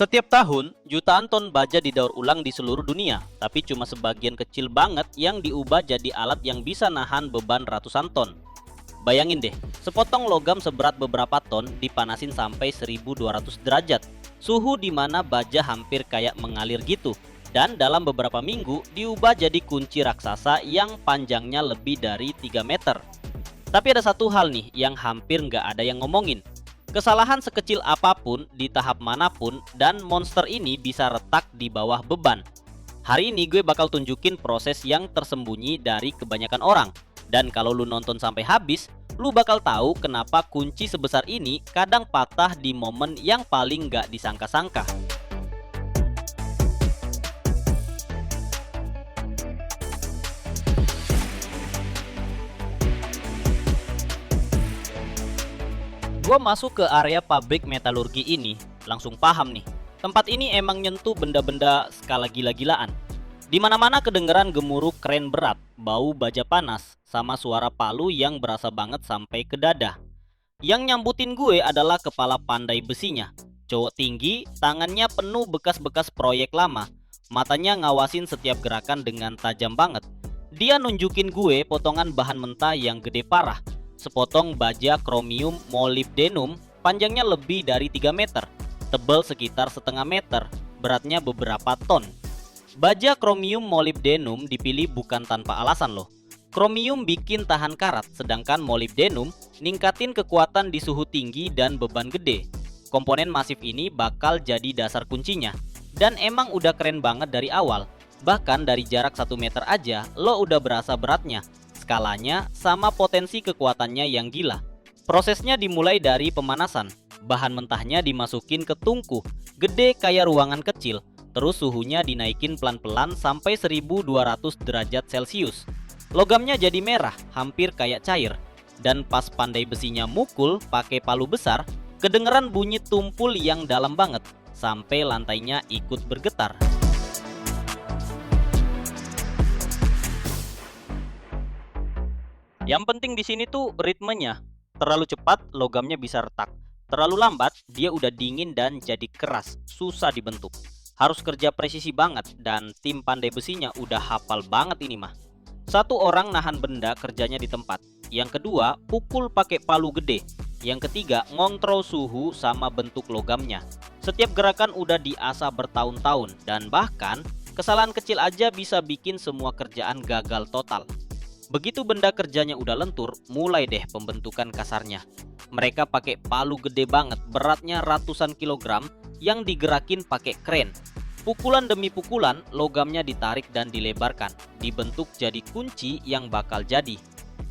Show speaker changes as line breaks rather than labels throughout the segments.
Setiap tahun, jutaan ton baja didaur ulang di seluruh dunia, tapi cuma sebagian kecil banget yang diubah jadi alat yang bisa nahan beban ratusan ton. Bayangin deh, sepotong logam seberat beberapa ton dipanasin sampai 1200 derajat. Suhu di mana baja hampir kayak mengalir gitu. Dan dalam beberapa minggu diubah jadi kunci raksasa yang panjangnya lebih dari 3 meter. Tapi ada satu hal nih yang hampir nggak ada yang ngomongin. Kesalahan sekecil apapun di tahap manapun dan monster ini bisa retak di bawah beban. Hari ini gue bakal tunjukin proses yang tersembunyi dari kebanyakan orang. Dan kalau lu nonton sampai habis, lu bakal tahu kenapa kunci sebesar ini kadang patah di momen yang paling nggak disangka-sangka. Gua masuk ke area pabrik metalurgi ini, langsung paham nih. Tempat ini emang nyentuh benda-benda skala gila-gilaan. Di mana-mana kedengeran gemuruh kren berat, bau baja panas, sama suara palu yang berasa banget sampai ke dada. Yang nyambutin gue adalah kepala pandai besinya. Cowok tinggi, tangannya penuh bekas-bekas proyek lama. Matanya ngawasin setiap gerakan dengan tajam banget. Dia nunjukin gue potongan bahan mentah yang gede parah. Sepotong baja kromium molybdenum panjangnya lebih dari 3 meter, tebal sekitar setengah meter, beratnya beberapa ton. Baja kromium molybdenum dipilih bukan tanpa alasan loh. Kromium bikin tahan karat, sedangkan molybdenum ningkatin kekuatan di suhu tinggi dan beban gede. Komponen masif ini bakal jadi dasar kuncinya. Dan emang udah keren banget dari awal. Bahkan dari jarak 1 meter aja lo udah berasa beratnya. Skalanya sama potensi kekuatannya yang gila. Prosesnya dimulai dari pemanasan. Bahan mentahnya dimasukin ke tungku, gede kayak ruangan kecil. Terus suhunya dinaikin pelan-pelan sampai 1200 derajat Celcius. Logamnya jadi merah, hampir kayak cair. Dan pas pandai besinya mukul pakai palu besar, kedengeran bunyi tumpul yang dalam banget, sampai lantainya ikut bergetar. Yang penting di sini tuh ritmenya. Terlalu cepat logamnya bisa retak. Terlalu lambat dia udah dingin dan jadi keras, susah dibentuk. Harus kerja presisi banget dan tim pandai besinya udah hafal banget ini mah. Satu orang nahan benda kerjanya di tempat. Yang kedua pukul pakai palu gede. Yang ketiga ngontrol suhu sama bentuk logamnya. Setiap gerakan udah diasah bertahun-tahun dan bahkan kesalahan kecil aja bisa bikin semua kerjaan gagal total. Begitu benda kerjanya udah lentur, mulai deh pembentukan kasarnya. Mereka pakai palu gede banget, beratnya ratusan kilogram yang digerakin pakai kren. Pukulan demi pukulan, logamnya ditarik dan dilebarkan, dibentuk jadi kunci yang bakal jadi.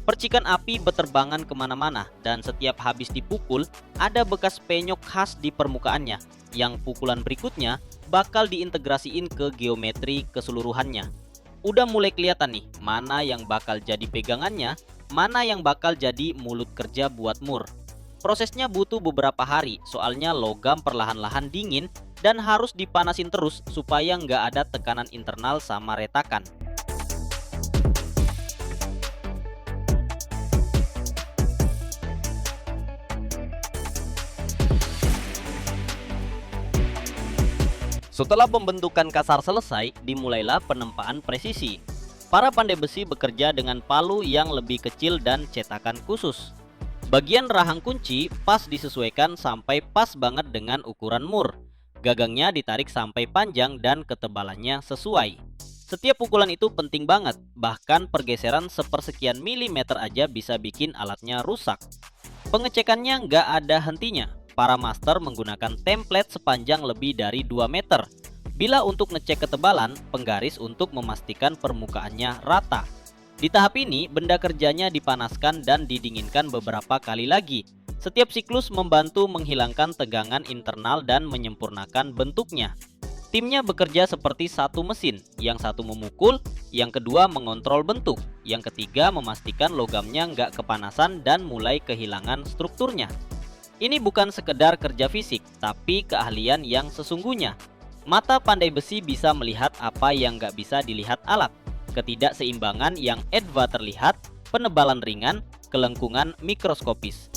Percikan api berterbangan kemana-mana dan setiap habis dipukul, ada bekas penyok khas di permukaannya, yang pukulan berikutnya bakal diintegrasiin ke geometri keseluruhannya. Udah mulai kelihatan nih, mana yang bakal jadi pegangannya, mana yang bakal jadi mulut kerja buat mur. Prosesnya butuh beberapa hari, soalnya logam perlahan-lahan dingin dan harus dipanasin terus supaya nggak ada tekanan internal sama retakan. Setelah pembentukan kasar selesai, dimulailah penempaan presisi. Para pandai besi bekerja dengan palu yang lebih kecil dan cetakan khusus. Bagian rahang kunci pas disesuaikan sampai pas banget dengan ukuran mur. Gagangnya ditarik sampai panjang dan ketebalannya sesuai. Setiap pukulan itu penting banget, bahkan pergeseran sepersekian milimeter aja bisa bikin alatnya rusak. Pengecekannya nggak ada hentinya. Para master menggunakan template sepanjang lebih dari 2 meter. Bila untuk ngecek ketebalan, penggaris untuk memastikan permukaannya rata. Di tahap ini, benda kerjanya dipanaskan dan didinginkan beberapa kali lagi. Setiap siklus membantu menghilangkan tegangan internal dan menyempurnakan bentuknya. Timnya bekerja seperti satu mesin, yang satu memukul, yang kedua mengontrol bentuk, yang ketiga memastikan logamnya nggak kepanasan dan mulai kehilangan strukturnya. Ini bukan sekedar kerja fisik, tapi keahlian yang sesungguhnya. Mata pandai besi bisa melihat apa yang nggak bisa dilihat alat. Ketidakseimbangan yang edva terlihat, penebalan ringan, kelengkungan mikroskopis.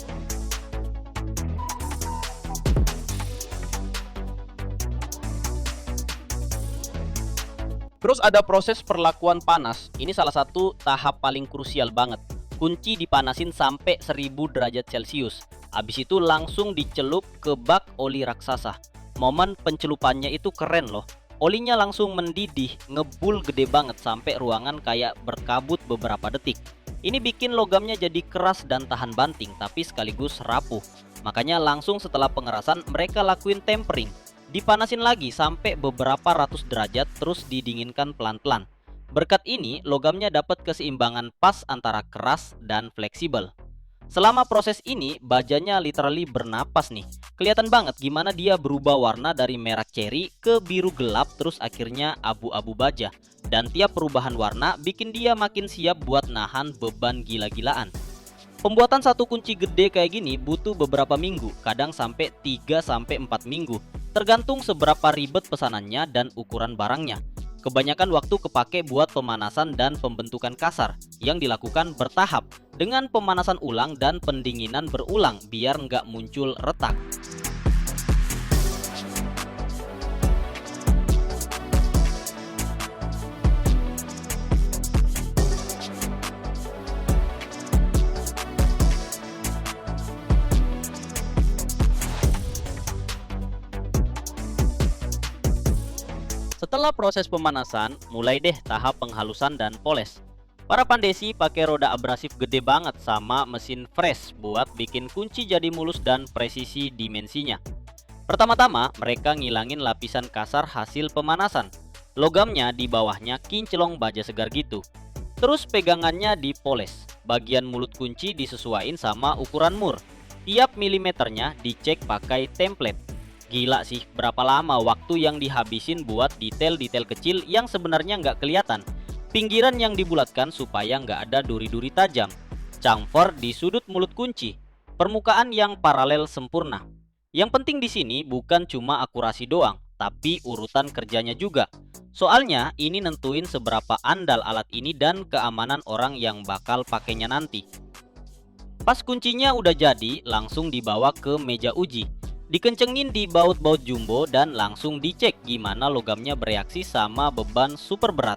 Terus ada proses perlakuan panas. Ini salah satu tahap paling krusial banget. Kunci dipanasin sampai 1000 derajat Celcius. Habis itu langsung dicelup ke bak oli raksasa. Momen pencelupannya itu keren loh. Olinya langsung mendidih, ngebul gede banget sampai ruangan kayak berkabut beberapa detik. Ini bikin logamnya jadi keras dan tahan banting, tapi sekaligus rapuh. Makanya langsung setelah pengerasan mereka lakuin tempering. Dipanasin lagi sampai beberapa ratus derajat terus didinginkan pelan-pelan. Berkat ini logamnya dapat keseimbangan pas antara keras dan fleksibel. Selama proses ini bajanya literally bernapas nih. Kelihatan banget gimana dia berubah warna dari merah ceri ke biru gelap terus akhirnya abu-abu baja. Dan tiap perubahan warna bikin dia makin siap buat nahan beban gila-gilaan. Pembuatan satu kunci gede kayak gini butuh beberapa minggu, kadang sampai 3-4 minggu. Tergantung seberapa ribet pesanannya dan ukuran barangnya. Kebanyakan waktu kepake buat pemanasan dan pembentukan kasar yang dilakukan bertahap dengan pemanasan ulang dan pendinginan berulang biar nggak muncul retak. Setelah proses pemanasan, mulai deh tahap penghalusan dan poles. Para pandesi pakai roda abrasif gede banget sama mesin fresh buat bikin kunci jadi mulus dan presisi dimensinya. Pertama-tama, mereka ngilangin lapisan kasar hasil pemanasan. Logamnya di bawahnya kinclong baja segar gitu. Terus pegangannya dipoles. Bagian mulut kunci disesuaiin sama ukuran mur. Tiap milimeternya dicek pakai template. Gila sih, berapa lama waktu yang dihabisin buat detail-detail kecil yang sebenarnya nggak kelihatan. Pinggiran yang dibulatkan supaya nggak ada duri-duri tajam. Chamfer di sudut mulut kunci. Permukaan yang paralel sempurna. Yang penting di sini bukan cuma akurasi doang, tapi urutan kerjanya juga. Soalnya ini nentuin seberapa andal alat ini dan keamanan orang yang bakal pakainya nanti. Pas kuncinya udah jadi, langsung dibawa ke meja uji. Dikencengin di baut-baut jumbo dan langsung dicek gimana logamnya bereaksi sama beban super berat.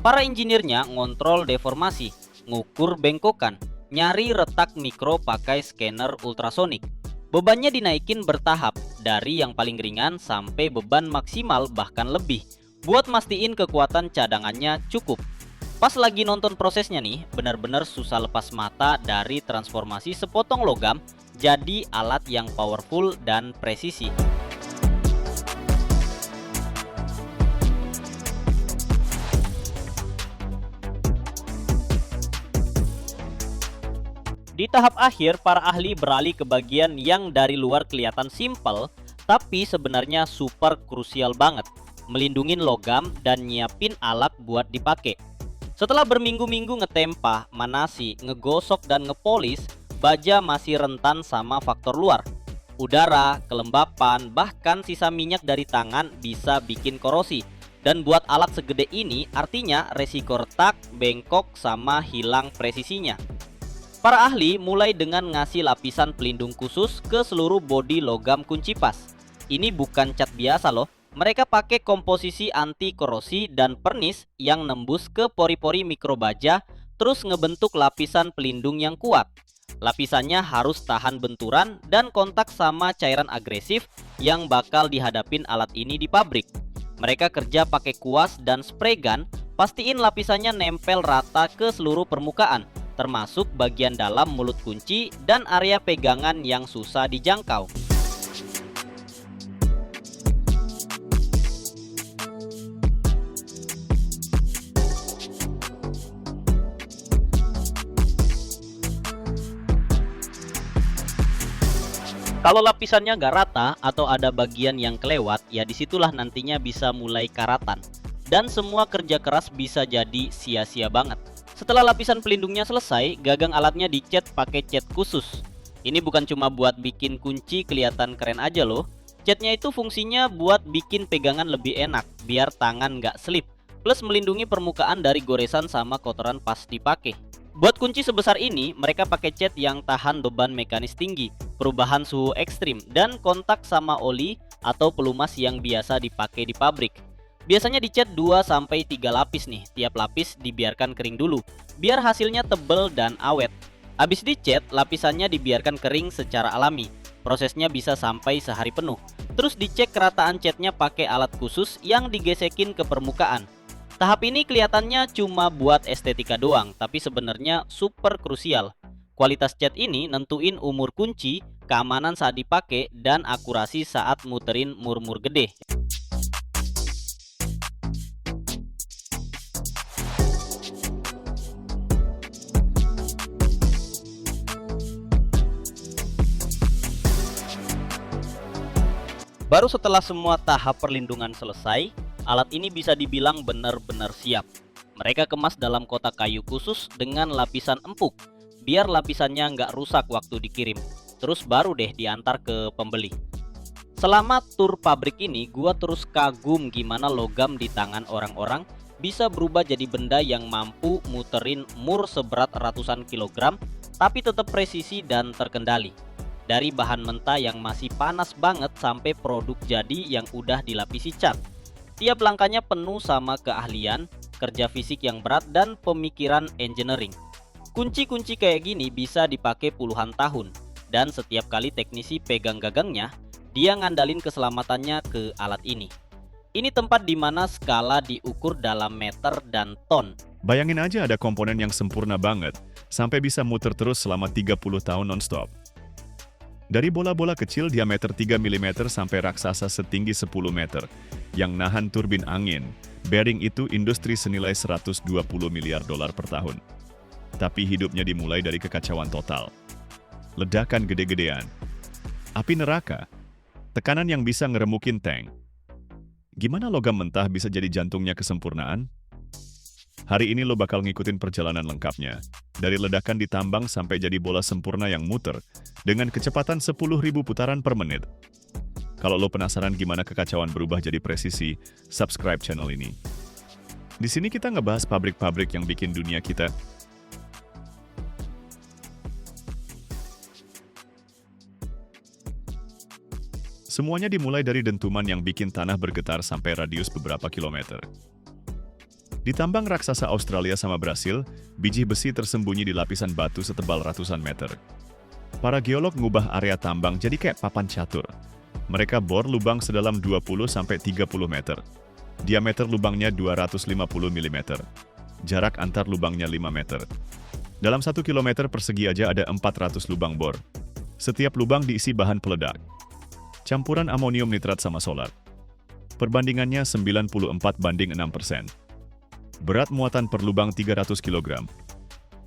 Para insinirnya ngontrol deformasi, ngukur bengkokan, nyari retak mikro pakai scanner ultrasonik. Bebannya dinaikin bertahap dari yang paling ringan sampai beban maksimal bahkan lebih buat mastiin kekuatan cadangannya cukup. Pas lagi nonton prosesnya nih, benar-benar susah lepas mata dari transformasi sepotong logam jadi alat yang powerful dan presisi. Di tahap akhir, para ahli beralih ke bagian yang dari luar kelihatan simpel, tapi sebenarnya super krusial banget, melindungin logam dan nyiapin alat buat dipakai. Setelah berminggu-minggu ngetempah, manasi, ngegosok dan ngepolis, baja masih rentan sama faktor luar. Udara, kelembapan, bahkan sisa minyak dari tangan bisa bikin korosi. Dan buat alat segede ini artinya resiko retak, bengkok, sama hilang presisinya. Para ahli mulai dengan ngasih lapisan pelindung khusus ke seluruh bodi logam kunci pas. Ini bukan cat biasa loh. Mereka pakai komposisi anti korosi dan pernis yang nembus ke pori-pori mikrobaja, terus ngebentuk lapisan pelindung yang kuat. Lapisannya harus tahan benturan dan kontak sama cairan agresif yang bakal dihadapin alat ini di pabrik. Mereka kerja pakai kuas dan spray gun, pastiin lapisannya nempel rata ke seluruh permukaan, termasuk bagian dalam mulut kunci dan area pegangan yang susah dijangkau. Kalau lapisannya nggak rata atau ada bagian yang kelewat, ya disitulah nantinya bisa mulai karatan. Dan semua kerja keras bisa jadi sia-sia banget. Setelah lapisan pelindungnya selesai, gagang alatnya dicat pakai cat khusus. Ini bukan cuma buat bikin kunci kelihatan keren aja loh. Catnya itu fungsinya buat bikin pegangan lebih enak, biar tangan nggak slip. Plus melindungi permukaan dari goresan sama kotoran pas dipakai. Buat kunci sebesar ini, mereka pakai cat yang tahan beban mekanis tinggi, perubahan suhu ekstrim, dan kontak sama oli atau pelumas yang biasa dipakai di pabrik. Biasanya dicat 2 sampai 3 lapis nih, tiap lapis dibiarkan kering dulu, biar hasilnya tebal dan awet. Habis dicat, lapisannya dibiarkan kering secara alami. Prosesnya bisa sampai sehari penuh. Terus dicek kerataan catnya pakai alat khusus yang digesekin ke permukaan. Tahap ini kelihatannya cuma buat estetika doang, tapi sebenarnya super krusial. Kualitas cat ini nentuin umur kunci, keamanan saat dipakai, dan akurasi saat muterin mur-mur gede. Baru setelah semua tahap perlindungan selesai, alat ini bisa dibilang benar-benar siap. Mereka kemas dalam kotak kayu khusus dengan lapisan empuk, biar lapisannya nggak rusak waktu dikirim. Terus baru deh diantar ke pembeli. Selama tur pabrik ini, gua terus kagum gimana logam di tangan orang-orang bisa berubah jadi benda yang mampu muterin mur seberat ratusan kilogram, tapi tetap presisi dan terkendali. Dari bahan mentah yang masih panas banget sampai produk jadi yang udah dilapisi cat. Tiap langkahnya penuh sama keahlian, kerja fisik yang berat, dan pemikiran engineering. Kunci-kunci kayak gini bisa dipakai puluhan tahun, dan setiap kali teknisi pegang gagangnya, dia ngandalin keselamatannya ke alat ini. Ini tempat di mana skala diukur dalam meter dan ton.
Bayangin aja ada komponen yang sempurna banget, sampai bisa muter terus selama 30 tahun non-stop. Dari bola-bola kecil diameter 3 mm sampai raksasa setinggi 10 meter, yang nahan turbin angin, bearing itu industri senilai 120 miliar dolar per tahun. Tapi hidupnya dimulai dari kekacauan total. Ledakan gede-gedean, api neraka, tekanan yang bisa ngeremukin tank. Gimana logam mentah bisa jadi jantungnya kesempurnaan? Hari ini lo bakal ngikutin perjalanan lengkapnya. Dari ledakan ditambang sampai jadi bola sempurna yang muter dengan kecepatan 10.000 putaran per menit. Kalau lo penasaran gimana kekacauan berubah jadi presisi, subscribe channel ini. Di sini kita ngebahas pabrik-pabrik yang bikin dunia kita. Semuanya dimulai dari dentuman yang bikin tanah bergetar sampai radius beberapa kilometer. Di tambang raksasa Australia sama Brasil, biji besi tersembunyi di lapisan batu setebal ratusan meter. Para geolog ngubah area tambang jadi kayak papan catur. Mereka bor lubang sedalam 20-30 meter. Diameter lubangnya 250 mm. Jarak antar lubangnya 5 meter. Dalam 1 kilometer persegi aja ada 400 lubang bor. Setiap lubang diisi bahan peledak. Campuran amonium nitrat sama solar. Perbandingannya 94:6%. Berat muatan per lubang 300 kg.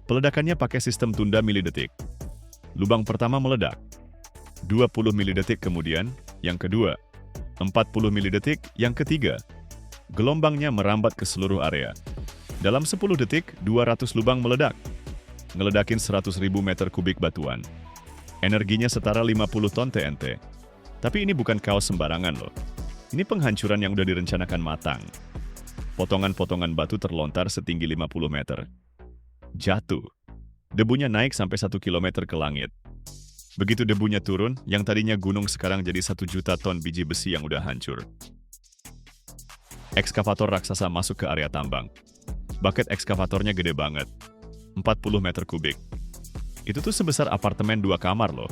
Peledakannya pakai sistem tunda milidetik. Lubang pertama meledak. 20 milidetik kemudian, yang kedua. 40 milidetik, yang ketiga. Gelombangnya merambat ke seluruh area. Dalam 10 detik, 200 lubang meledak. Ngeledakin 100.000 meter kubik batuan. Energinya setara 50 ton TNT. Tapi ini bukan kaos sembarangan loh. Ini penghancuran yang udah direncanakan matang. Potongan-potongan batu terlontar setinggi 50 meter. Jatuh. Debunya naik sampai 1 kilometer ke langit. Begitu debunya turun, yang tadinya gunung sekarang jadi 1 juta ton biji besi yang udah hancur. Ekskavator raksasa masuk ke area tambang. Bucket ekskavatornya gede banget. 40 meter kubik. Itu tuh sebesar apartemen 2 kamar loh.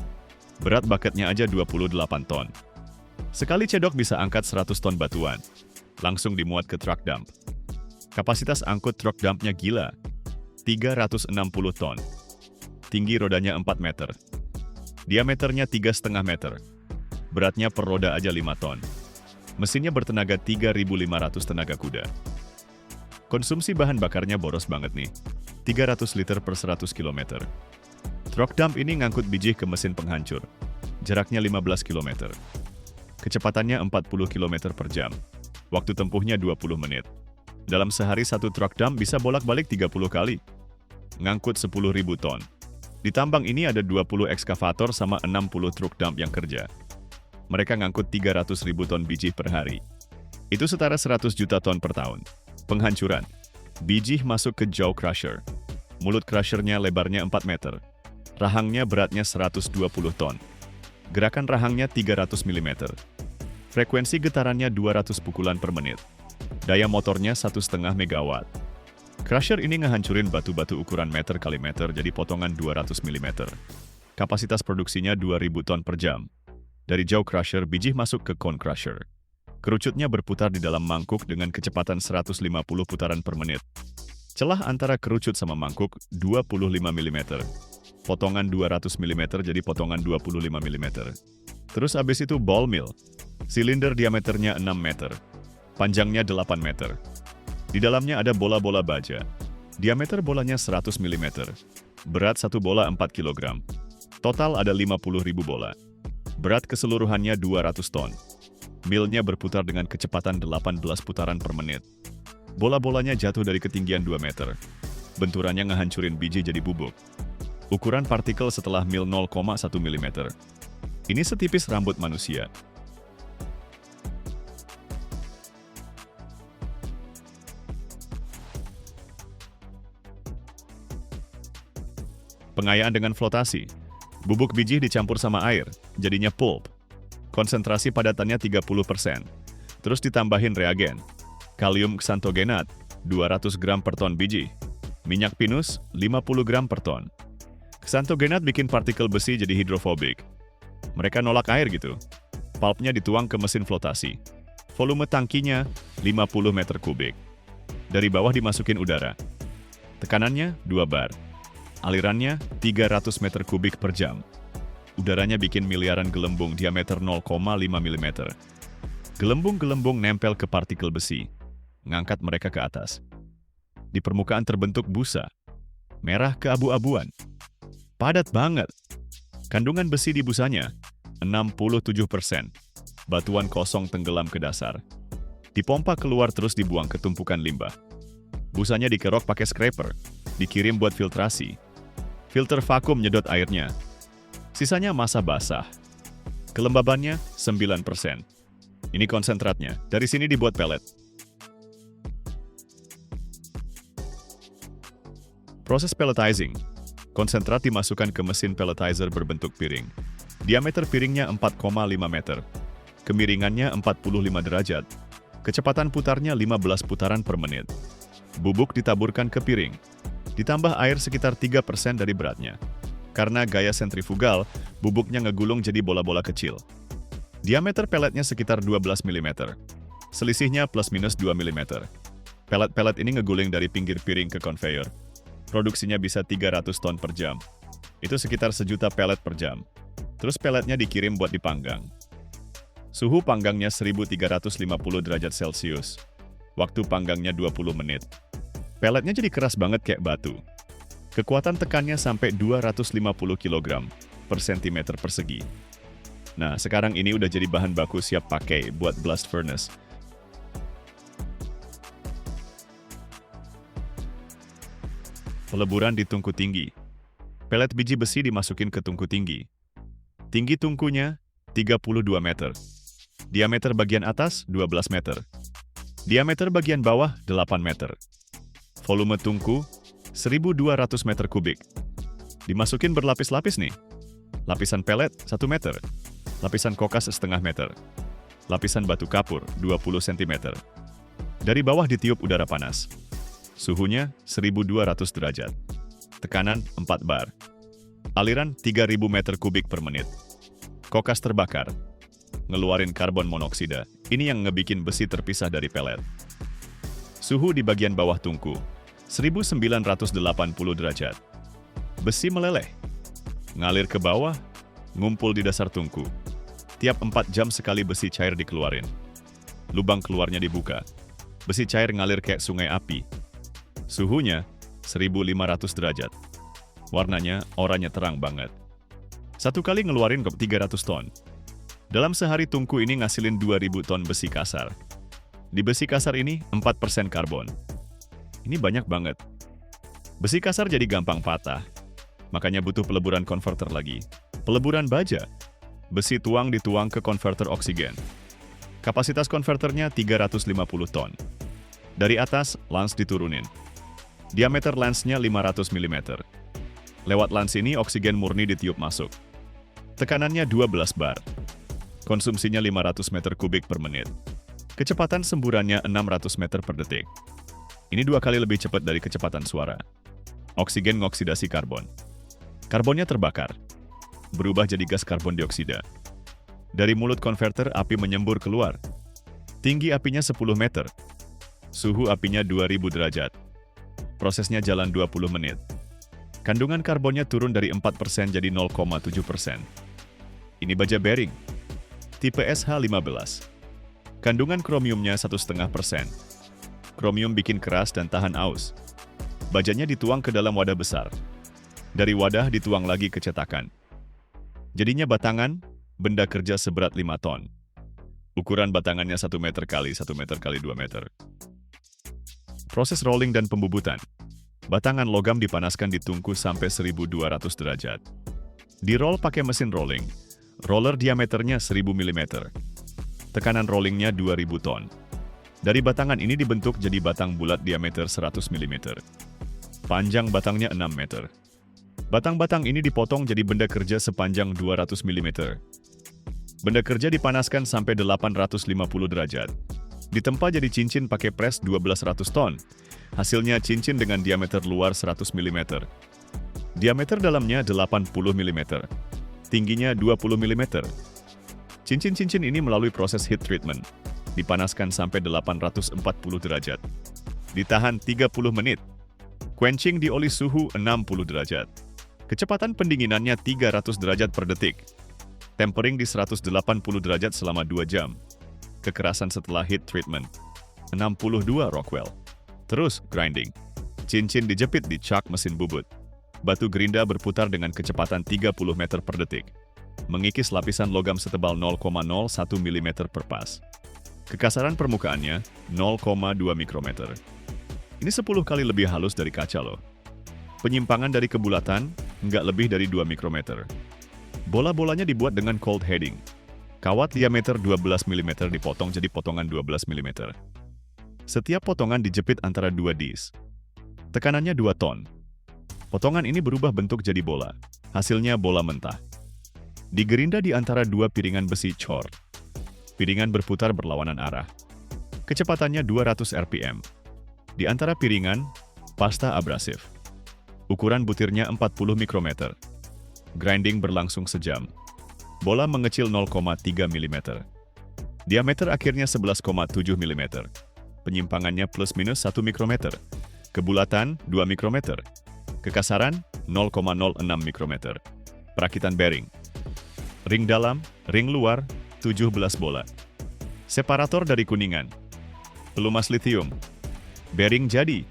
Berat bucketnya aja 28 ton. Sekali cedok bisa angkat 100 ton batuan. Langsung dimuat ke truck dump. Kapasitas angkut truck dumpnya gila, 360 ton. Tinggi rodanya 4 meter. Diameternya 3,5 meter. Beratnya per roda aja 5 ton. Mesinnya bertenaga 3.500 tenaga kuda. Konsumsi bahan bakarnya boros banget nih, 300 liter per 100 km. Truck dump ini ngangkut biji ke mesin penghancur. Jaraknya 15 km. Kecepatannya 40 km per jam. Waktu tempuhnya 20 menit. Dalam sehari satu truk dump bisa bolak-balik 30 kali. Ngangkut 10.000 ton. Di tambang ini ada 20 ekskavator sama 60 truk dump yang kerja. Mereka ngangkut 300.000 ton biji per hari. Itu setara 100 juta ton per tahun. Penghancuran. Biji masuk ke jaw crusher. Mulut crushernya lebarnya 4 meter. Rahangnya beratnya 120 ton. Gerakan rahangnya 300 mm. Frekuensi getarannya 200 pukulan per menit. Daya motornya 1,5 megawatt. Crusher ini ngehancurin batu-batu ukuran meter kali meter jadi potongan 200 mm. Kapasitas produksinya 2000 ton per jam. Dari jauh crusher biji masuk ke cone crusher. Kerucutnya berputar di dalam mangkuk dengan kecepatan 150 putaran per menit. Celah antara kerucut sama mangkuk 25 mm. Potongan 200 mm jadi potongan 25 mm. Terus abis itu ball mill. Silinder diameternya 6 meter. Panjangnya 8 meter. Di dalamnya ada bola-bola baja. Diameter bolanya 100 mm. Berat satu bola 4 kg. Total ada 50.000 bola. Berat keseluruhannya 200 ton. Millnya berputar dengan kecepatan 18 putaran per menit. Bola-bolanya jatuh dari ketinggian 2 meter. Benturannya ngehancurin biji jadi bubuk. Ukuran partikel setelah mill 0,1 mm. Ini setipis rambut manusia. Pengayaan dengan flotasi. Bubuk biji dicampur sama air, jadinya pulp. Konsentrasi padatannya 30%. Terus ditambahin reagen. Kalium xanthogenat, 200 gram per ton biji. Minyak pinus, 50 gram per ton. Xanthogenat bikin partikel besi jadi hidrofobik. Mereka nolak air gitu. Pulpnya dituang ke mesin flotasi. Volume tangkinya 50 meter kubik. Dari bawah dimasukin udara. Tekanannya 2 bar. Alirannya 300 meter kubik per jam. Udaranya bikin miliaran gelembung diameter 0,5 mm. Gelembung-gelembung nempel ke partikel besi, ngangkat mereka ke atas. Di permukaan terbentuk busa, merah keabu-abuan. Padat banget. Kandungan besi di busanya 67%. Batuan kosong tenggelam ke dasar. Dipompa keluar terus dibuang ke tumpukan limbah. Busanya dikerok pakai scraper, dikirim buat filtrasi. Filter vakum nyedot airnya. Sisanya massa basah. Kelembabannya 9%. Ini konsentratnya. Dari sini dibuat pelet. Proses pelletizing. Konsentrat dimasukkan ke mesin pelletizer berbentuk piring. Diameter piringnya 4,5 meter. Kemiringannya 45 derajat. Kecepatan putarnya 15 putaran per menit. Bubuk ditaburkan ke piring. Ditambah air sekitar 3% dari beratnya. Karena gaya sentrifugal, bubuknya ngegulung jadi bola-bola kecil. Diameter peletnya sekitar 12 mm. Selisihnya plus minus 2 mm. Pelet-pelet ini ngeguling dari pinggir piring ke conveyor. Produksinya bisa 300 ton per jam. Itu sekitar 1 juta pelet per jam. Terus peletnya dikirim buat dipanggang. Suhu panggangnya 1350 derajat Celcius. Waktu panggangnya 20 menit. Peletnya jadi keras banget kayak batu. Kekuatan tekannya sampai 250 kg per sentimeter persegi. Nah, sekarang ini udah jadi bahan baku siap pakai buat blast furnace. Peleburan di tungku tinggi. Pelet biji besi dimasukin ke tungku tinggi. Tinggi tungkunya 32 meter. Diameter bagian atas 12 meter. Diameter bagian bawah 8 meter. Volume tungku 1.200 meter kubik. Dimasukin berlapis-lapis nih. Lapisan pelet 1 meter. Lapisan kokas 0,5 meter. Lapisan batu kapur 20 cm. Dari bawah ditiup udara panas. Suhunya 1.200 derajat. Tekanan 4 bar. Aliran 3.000 meter kubik per menit. Kokas terbakar. Ngeluarin karbon monoksida. Ini yang ngebikin besi terpisah dari pelet. Suhu di bagian bawah tungku 1980 derajat. Besi meleleh. Ngalir ke bawah, ngumpul di dasar tungku. Tiap 4 jam sekali besi cair dikeluarin. Lubang keluarnya dibuka. Besi cair ngalir kayak sungai api. Suhunya 1500 derajat. Warnanya oranye terang banget. Satu kali ngeluarin 300 ton. Dalam sehari tungku ini ngasilin 2000 ton besi kasar. Di besi kasar ini 4% karbon. Ini banyak banget. Besi kasar jadi gampang patah. Makanya butuh peleburan konverter lagi. Peleburan baja. Besi tuang dituang ke konverter oksigen. Kapasitas konverternya 350 ton. Dari atas, lans diturunin. Diameter lansnya 500 mm. Lewat lans ini oksigen murni ditiup masuk. Tekanannya 12 bar. Konsumsinya 500 meter kubik per menit. Kecepatan semburannya 600 meter per detik. Ini 2 kali lebih cepat dari kecepatan suara. Oksigen ngoksidasi karbon. Karbonnya terbakar, berubah jadi gas karbon dioksida. Dari mulut konverter, api menyembur keluar. Tinggi apinya 10 meter. Suhu apinya 2000 derajat. Prosesnya jalan 20 menit. Kandungan karbonnya turun dari 4% jadi 0,7%. Ini baja bearing. Tipe SH15. Kandungan kromiumnya 1,5%. Kromium bikin keras dan tahan aus. Bajanya dituang ke dalam wadah besar. Dari wadah dituang lagi ke cetakan. Jadinya batangan, benda kerja seberat 5 ton. Ukuran batangannya 1 meter kali 1 meter kali 2 meter. Proses rolling dan pembubutan. Batangan logam dipanaskan di tungku sampai 1200 derajat. Di-roll pakai mesin rolling. Roller diameternya 1000 mm. Tekanan rollingnya 2000 ton. Dari batangan ini dibentuk jadi batang bulat diameter 100 mm. Panjang batangnya 6 meter. Batang-batang ini dipotong jadi benda kerja sepanjang 200 mm. Benda kerja dipanaskan sampai 850 derajat. Ditempa jadi cincin pakai pres 1200 ton. Hasilnya cincin dengan diameter luar 100 mm. Diameter dalamnya 80 mm. Tingginya 20 mm. Cincin-cincin ini melalui proses heat treatment. Dipanaskan sampai 840 derajat. Ditahan 30 menit. Quenching di oli suhu 60 derajat. Kecepatan pendinginannya 300 derajat per detik. Tempering di 180 derajat selama 2 jam. Kekerasan setelah heat treatment 62 Rockwell. Terus grinding. Cincin dijepit di cak mesin bubut. Batu gerinda berputar dengan kecepatan 30 meter per detik. Mengikis lapisan logam setebal 0,01 mm per pas. Kekasaran permukaannya 0,2 mikrometer. Ini 10 kali lebih halus dari kaca loh. Penyimpangan dari kebulatan nggak lebih dari 2 mikrometer. Bola-bolanya dibuat dengan cold heading. Kawat diameter 12 mm dipotong jadi potongan 12 mm. Setiap potongan dijepit antara 2 dis. Tekanannya 2 ton. Potongan ini berubah bentuk jadi bola. Hasilnya bola mentah. Digerinda di antara 2 piringan besi cor. Piringan berputar berlawanan arah. Kecepatannya 200 rpm. Di antara piringan, pasta abrasif. Ukuran butirnya 40 mikrometer. Grinding berlangsung sejam. Bola mengecil 0,3 mm. Diameter akhirnya 11,7 mm. Penyimpangannya plus minus 1 mikrometer. Kebulatan 2 mikrometer. Kekasaran 0,06 mikrometer. Perakitan bearing. Ring dalam, ring luar, 17 bola. Separator dari kuningan. Pelumas litium. Bearing jadi.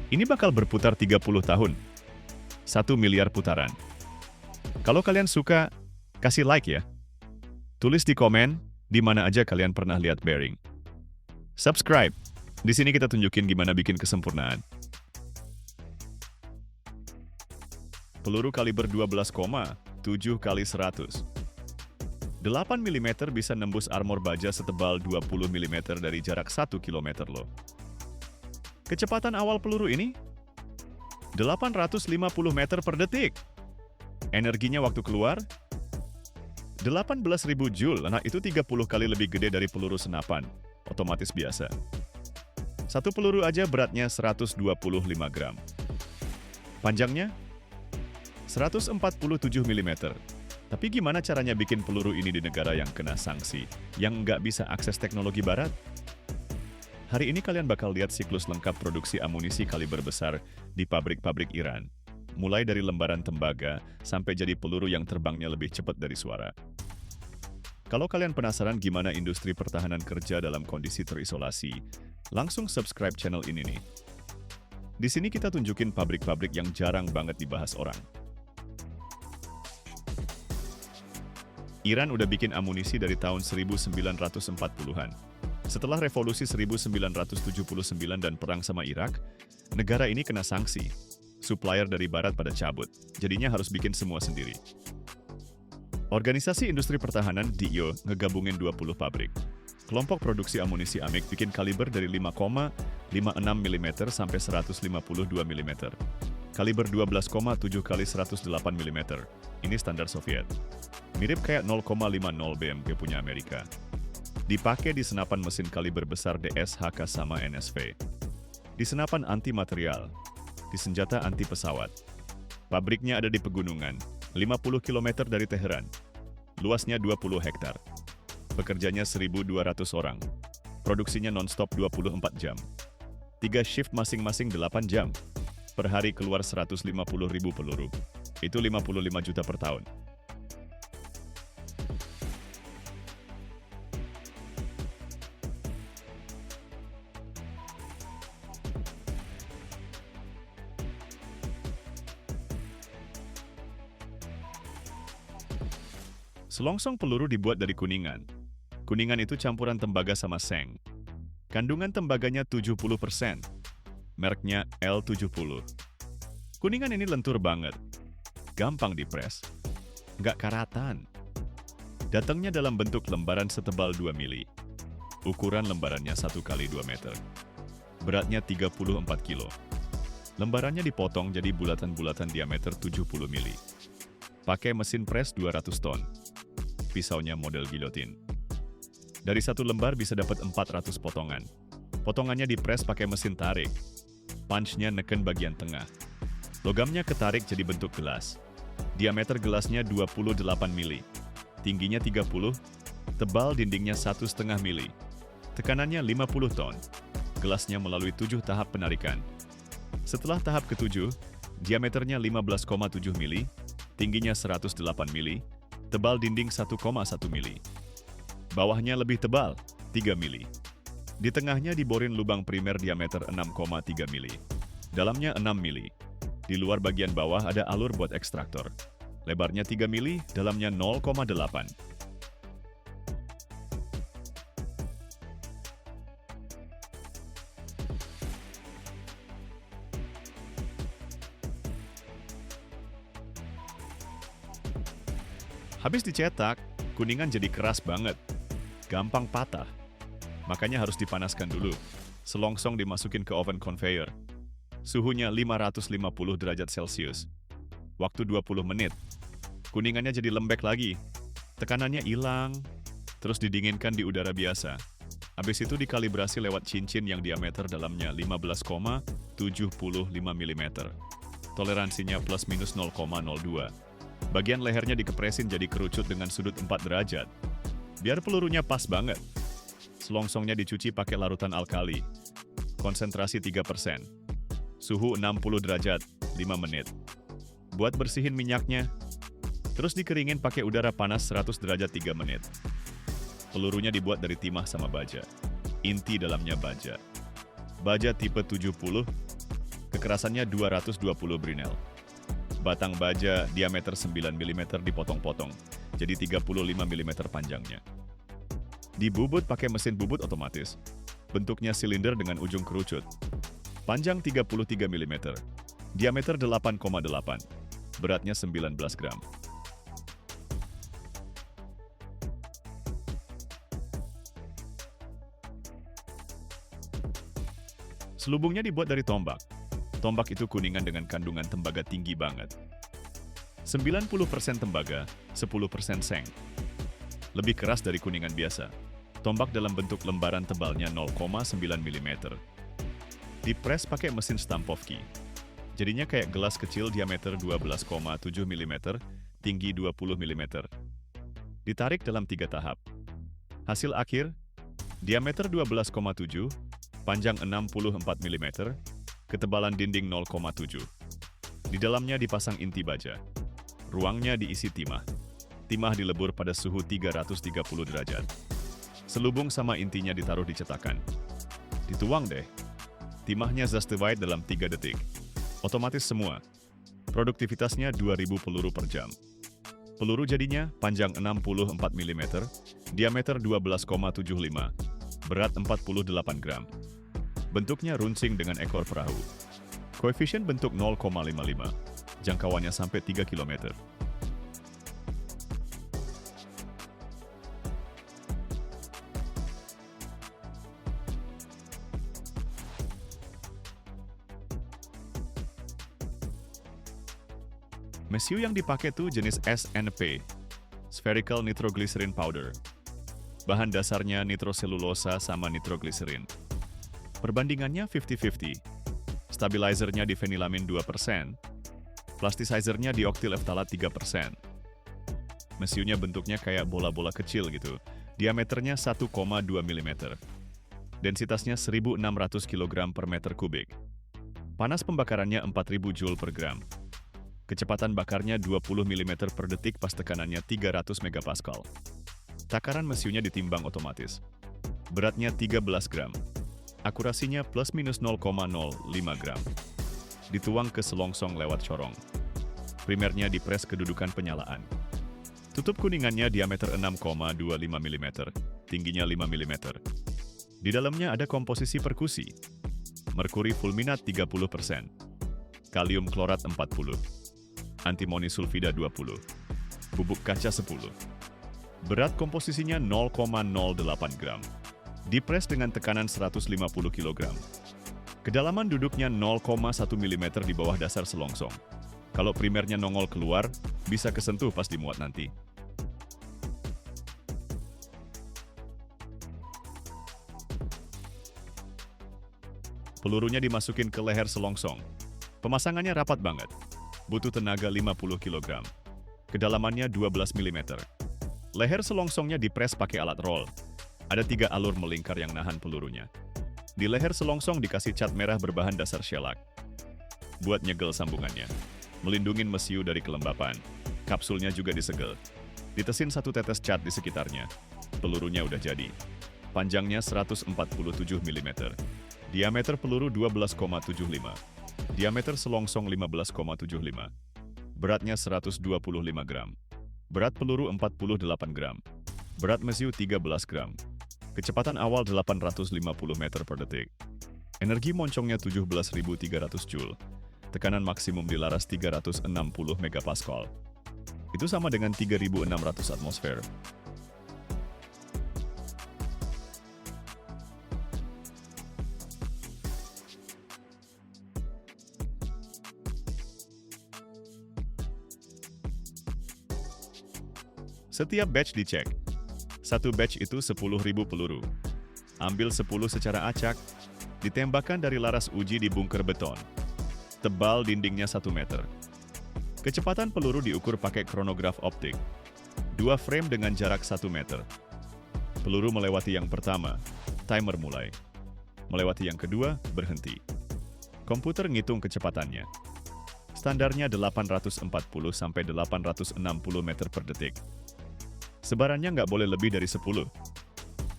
Ini bakal berputar 30 tahun. 1 miliar putaran. Kalau kalian suka, kasih like ya. Tulis di komen, di mana aja kalian pernah lihat bearing. Subscribe. Di sini kita tunjukin gimana bikin kesempurnaan. Peluru kaliber 12,7 kali 100. 8 mm bisa nembus armor baja setebal 20 mm dari jarak 1 km loh. Kecepatan awal peluru ini 850 meter per detik. Energinya waktu keluar 18.000 joule. Nah, itu 30 kali lebih gede dari peluru senapan otomatis biasa. Satu peluru aja beratnya 125 gram. Panjangnya 147 mm. Tapi gimana caranya bikin peluru ini di negara yang kena sanksi, yang nggak bisa akses teknologi barat? Hari ini kalian bakal lihat siklus lengkap produksi amunisi kaliber besar di pabrik-pabrik Iran. Mulai dari lembaran tembaga sampai jadi peluru yang terbangnya lebih cepat dari suara. Kalau kalian penasaran gimana industri pertahanan kerja dalam kondisi terisolasi, langsung subscribe channel ini nih. Di sini kita tunjukin pabrik-pabrik yang jarang banget dibahas orang. Iran udah bikin amunisi dari tahun 1940-an. Setelah revolusi 1979 dan perang sama Irak, negara ini kena sanksi. Supplier dari barat pada cabut, jadinya harus bikin semua sendiri. Organisasi Industri Pertahanan DIO ngegabungin 20 pabrik. Kelompok produksi amunisi AMIC bikin kaliber dari 5,56 mm sampai 152 mm. Kaliber 12,7 kali 108 mm. Ini standar Soviet. Mirip kayak 0,50 BMG punya Amerika. Dipakai di senapan mesin kaliber besar DSHK sama NSV. Di senapan anti-material. Di senjata anti-pesawat. Pabriknya ada di pegunungan, 50 km dari Teheran. Luasnya 20 hektar. Pekerjanya 1.200 orang. Produksinya non-stop 24 jam. 3 shift masing-masing 8 jam. Per hari keluar 150.000 peluru. Itu 55 juta per tahun. Selongsong peluru dibuat dari kuningan. Kuningan itu campuran tembaga sama seng. Kandungan tembaganya 70%. Mereknya L70. Kuningan ini lentur banget. Gampang dipres. Nggak karatan. Datangnya dalam bentuk lembaran setebal 2 mili. Ukuran lembarannya 1 kali 2 meter. Beratnya 34 kilo. Lembarannya dipotong jadi bulatan-bulatan diameter 70 mili. Pakai mesin pres 200 ton. Pisaunya model gilotin. Dari satu lembar bisa dapat 400 potongan. Potongannya dipres pakai mesin tarik. Punch-nya neken bagian tengah. Logamnya ketarik jadi bentuk gelas. Diameter gelasnya 28 mili. Tingginya 30. Tebal dindingnya 1,5 mili. Tekanannya 50 ton. Gelasnya melalui 7 tahap penarikan. Setelah tahap ke-7, diameternya 15,7 mili. Tingginya 108 mili. Tebal dinding 1,1 mili. Bawahnya lebih tebal, 3 mili. Di tengahnya diborin lubang primer diameter 6,3 mili. Dalamnya 6 mili. Di luar bagian bawah ada alur buat ekstraktor. Lebarnya 3 mili, dalamnya 0,8. Habis dicetak, kuningan jadi keras banget. Gampang patah. Makanya harus dipanaskan dulu. Selongsong dimasukin ke oven conveyor. Suhunya 550 derajat Celcius. Waktu 20 menit. Kuningannya jadi lembek lagi. Tekanannya hilang. Terus didinginkan di udara biasa. Habis itu dikalibrasi lewat cincin yang diameter dalamnya 15,75 mm. Toleransinya plus minus 0,02. Bagian lehernya dikepresin jadi kerucut dengan sudut 4 derajat. Biar pelurunya pas banget. Selongsongnya dicuci pakai larutan alkali. Konsentrasi 3%. Suhu 60 derajat, 5 menit. Buat bersihin minyaknya. Terus dikeringin pakai udara panas 100 derajat 3 menit. Pelurunya dibuat dari timah sama baja. Inti dalamnya baja. Baja tipe 70. Kekerasannya 220 Brinell. Batang baja diameter 9 mm dipotong-potong, jadi 35 mm panjangnya. Dibubut pakai mesin bubut otomatis. Bentuknya silinder dengan ujung kerucut. Panjang 33 mm, diameter 8,8, beratnya 19 gram. Selubungnya dibuat dari tombak. Tombak itu kuningan dengan kandungan tembaga tinggi banget. 90% tembaga, 10% seng. Lebih keras dari kuningan biasa. Tombak dalam bentuk lembaran tebalnya 0,9 mm. Dipres pakai mesin Stampovki. Jadinya kayak gelas kecil diameter 12,7 mm, tinggi 20 mm. Ditarik dalam 3 tahap. Hasil akhir, diameter 12,7, panjang 64 mm, ketebalan dinding 0,7. Di dalamnya dipasang inti baja. Ruangnya diisi timah. Timah dilebur pada suhu 330 derajat. Selubung sama intinya ditaruh di cetakan. Dituang deh. Timahnya Zastewide dalam 3 detik. Otomatis semua. Produktivitasnya 2000 peluru per jam. Peluru jadinya panjang 64 mm, diameter 12,75, berat 48 gram. Bentuknya runcing dengan ekor perahu. Koefisien bentuk 0,55. Jangkauannya sampai 3 km. Mesiu yang dipakai tuh jenis SNP, Spherical Nitroglycerin Powder. Bahan dasarnya nitroselulosa sama nitrogliserin. Perbandingannya 50-50. Stabilizernya di fenilamin 2%, plastisizernya di oktil-eftalat 3%. Mesiunya bentuknya kayak bola-bola kecil gitu. Diameternya 1,2 mm. Densitasnya 1.600 kg per meter kubik. Panas pembakarannya 4.000 Joule per gram. Kecepatan bakarnya 20 mm per detik pas tekanannya 300 megapascal. Takaran mesiunya ditimbang otomatis. Beratnya 13 gram. Akurasinya plus minus 0,05 gram. Dituang ke selongsong lewat corong. Primernya dipres kedudukan penyalaan. Tutup kuningannya diameter 6,25 mm, tingginya 5 mm. Di dalamnya ada komposisi perkusi. Merkuri fulminat 30%, kalium klorat 40, antimoni sulfida 20, bubuk kaca 10. Berat komposisinya 0,08 gram. Dipres dengan tekanan 150 kg. Kedalaman duduknya 0,1 mm di bawah dasar selongsong. Kalau primernya nongol keluar, bisa kesentuh pas dimuat nanti. Pelurunya dimasukin ke leher selongsong. Pemasangannya rapat banget. Butuh tenaga 50 kg. Kedalamannya 12 mm. Leher selongsongnya dipres pakai alat roll. Ada 3 alur melingkar yang nahan pelurunya. Di leher selongsong dikasih cat merah berbahan dasar shellac. Buat nyegel sambungannya. Melindungin mesiu dari kelembapan. Kapsulnya juga disegel. Ditesin 1 tetes cat di sekitarnya. Pelurunya udah jadi. Panjangnya 147 mm. Diameter peluru 12,75. Diameter selongsong 15,75. Beratnya 125 gram. Berat peluru 48 gram. Berat mesiu 13 gram. Kecepatan awal 850 meter per detik. Energi moncongnya 17.300 Joule. Tekanan maksimum di laras 360 megapascal. Itu sama dengan 3.600 atmosfer. Setiap batch dicek. Satu batch itu 10.000 peluru. Ambil 10 secara acak, ditembakkan dari laras uji di bunker beton. Tebal dindingnya 1 meter. Kecepatan peluru diukur pakai kronograf optik. 2 frame dengan jarak 1 meter. Peluru melewati yang pertama, timer mulai. Melewati yang kedua, berhenti. Komputer ngitung kecepatannya. Standarnya 840 sampai 860 meter per detik. Sebarannya nggak boleh lebih dari 10.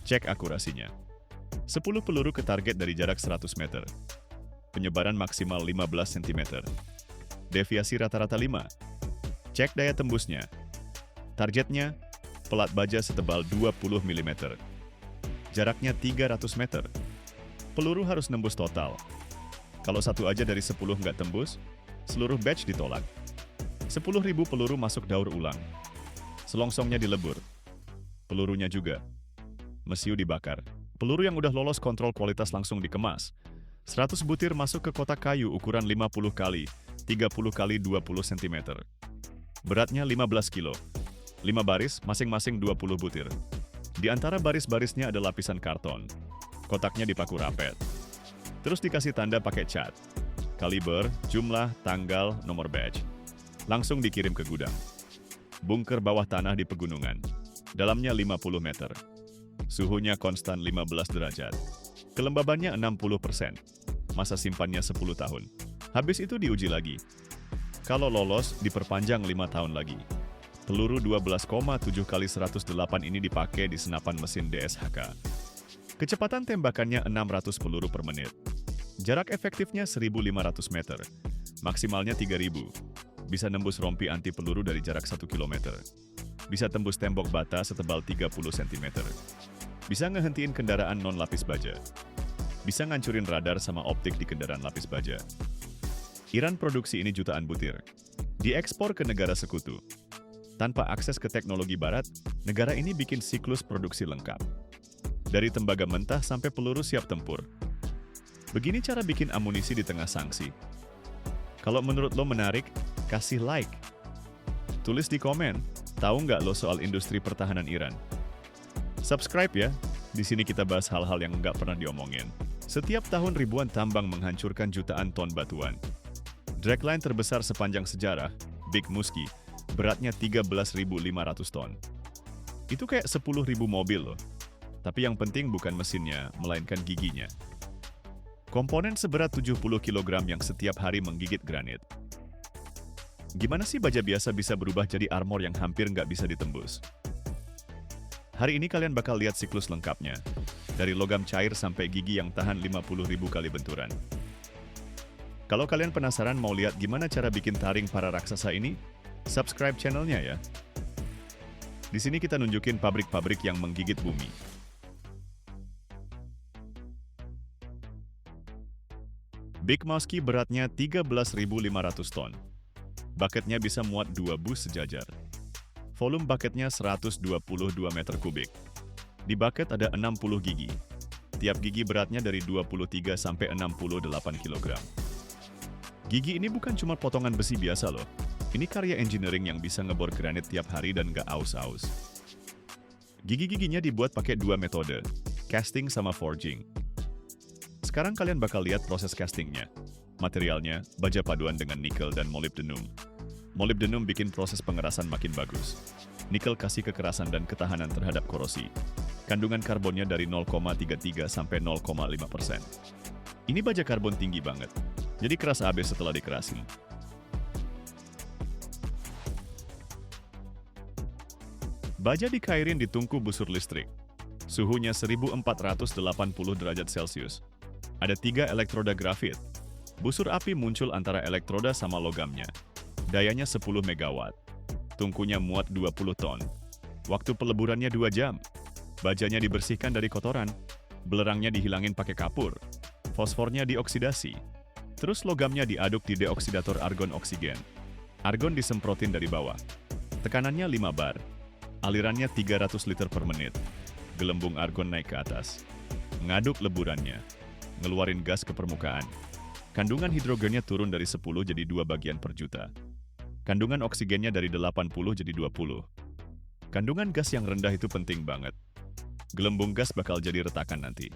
Cek akurasinya. 10 peluru ke target dari jarak 100 meter. Penyebaran maksimal 15 cm. Deviasi rata-rata 5. Cek daya tembusnya. Targetnya, pelat baja setebal 20 mm. Jaraknya 300 meter. Peluru harus nembus total. Kalau satu aja dari 10 nggak tembus, seluruh batch ditolak. 10.000 peluru masuk daur ulang. Selongsongnya dilebur. Pelurunya juga. Mesiu dibakar. Peluru yang udah lolos kontrol kualitas langsung dikemas. 100 butir masuk ke kotak kayu ukuran 50 kali 30 kali 20 cm. Beratnya 15 kilo. 5 baris, masing-masing 20 butir. Di antara baris-barisnya ada lapisan karton. Kotaknya dipaku rapet. Terus dikasih tanda pakai cat. Kaliber, jumlah, tanggal, nomor batch. Langsung dikirim ke gudang. Bunker bawah tanah di pegunungan. Dalamnya 50 meter. Suhunya konstan 15 derajat. Kelembabannya 60%. Masa simpannya 10 tahun. Habis itu diuji lagi. Kalau lolos, diperpanjang 5 tahun lagi. Peluru 12,7 kali 108 ini dipakai di senapan mesin DSHK. Kecepatan tembakannya 600 peluru per menit. Jarak efektifnya 1.500 meter. Maksimalnya 3.000. Bisa nembus rompi anti peluru dari jarak 1 km. Bisa tembus tembok bata setebal 30 cm. Bisa ngehentiin kendaraan non-lapis baja. Bisa ngancurin radar sama optik di kendaraan lapis baja. Iran produksi ini jutaan butir. Diekspor ke negara sekutu. Tanpa akses ke teknologi barat, negara ini bikin siklus produksi lengkap. Dari tembaga mentah sampai peluru siap tempur. Begini cara bikin amunisi di tengah sanksi. Kalau menurut lo menarik, kasih like. Tulis di komen, tahu nggak lo soal industri pertahanan Iran? Subscribe ya, di sini kita bahas hal-hal yang nggak pernah diomongin. Setiap tahun ribuan tambang menghancurkan jutaan ton batuan. Dragline terbesar sepanjang sejarah, Big Muskie, beratnya 13.500 ton. Itu kayak 10.000 mobil loh. Tapi yang penting bukan mesinnya, melainkan giginya. Komponen seberat 70 kg yang setiap hari menggigit granit. Gimana sih baja biasa bisa berubah jadi armor yang hampir nggak bisa ditembus? Hari ini kalian bakal lihat siklus lengkapnya. Dari logam cair sampai gigi yang tahan 50.000 kali benturan. Kalau kalian penasaran mau lihat gimana cara bikin taring para raksasa ini, subscribe channelnya ya. Di sini kita nunjukin pabrik-pabrik yang menggigit bumi. Big Muskie beratnya 13.500 ton. Bucketnya bisa muat 2 bus sejajar. Volume bucketnya 122 meter kubik. Di bucket ada 60 gigi. Tiap gigi beratnya dari 23 sampai 68 kg. Gigi ini bukan cuma potongan besi biasa loh. Ini karya engineering yang bisa ngebor granit tiap hari dan nggak aus-aus. Gigi-giginya dibuat pakai 2 metode, casting sama forging. Sekarang kalian bakal lihat proses castingnya. Materialnya, baja paduan dengan nikel dan molybdenum. Molybdenum bikin proses pengerasan makin bagus. Nikel kasih kekerasan dan ketahanan terhadap korosi. Kandungan karbonnya dari 0,33 sampai 0,5%. Ini baja karbon tinggi banget, jadi keras abis setelah dikerasin. Baja dikairin di tungku busur listrik. Suhunya 1480 derajat Celcius. Ada 3 elektroda grafit. Busur api muncul antara elektroda sama logamnya. Dayanya 10 MW. Tungkunya muat 20 ton. Waktu peleburannya 2 jam. Bajanya dibersihkan dari kotoran. Belerangnya dihilangin pakai kapur. Fosfornya dioksidasi. Terus logamnya diaduk di deoksidator argon oksigen. Argon disemprotin dari bawah. Tekanannya 5 bar. Alirannya 300 liter per menit. Gelembung argon naik ke atas. Ngaduk leburannya. Ngeluarin gas ke permukaan. Kandungan hidrogennya turun dari 10 jadi 2 bagian per juta. Kandungan oksigennya dari 80 jadi 20. Kandungan gas yang rendah itu penting banget. Gelembung gas bakal jadi retakan nanti.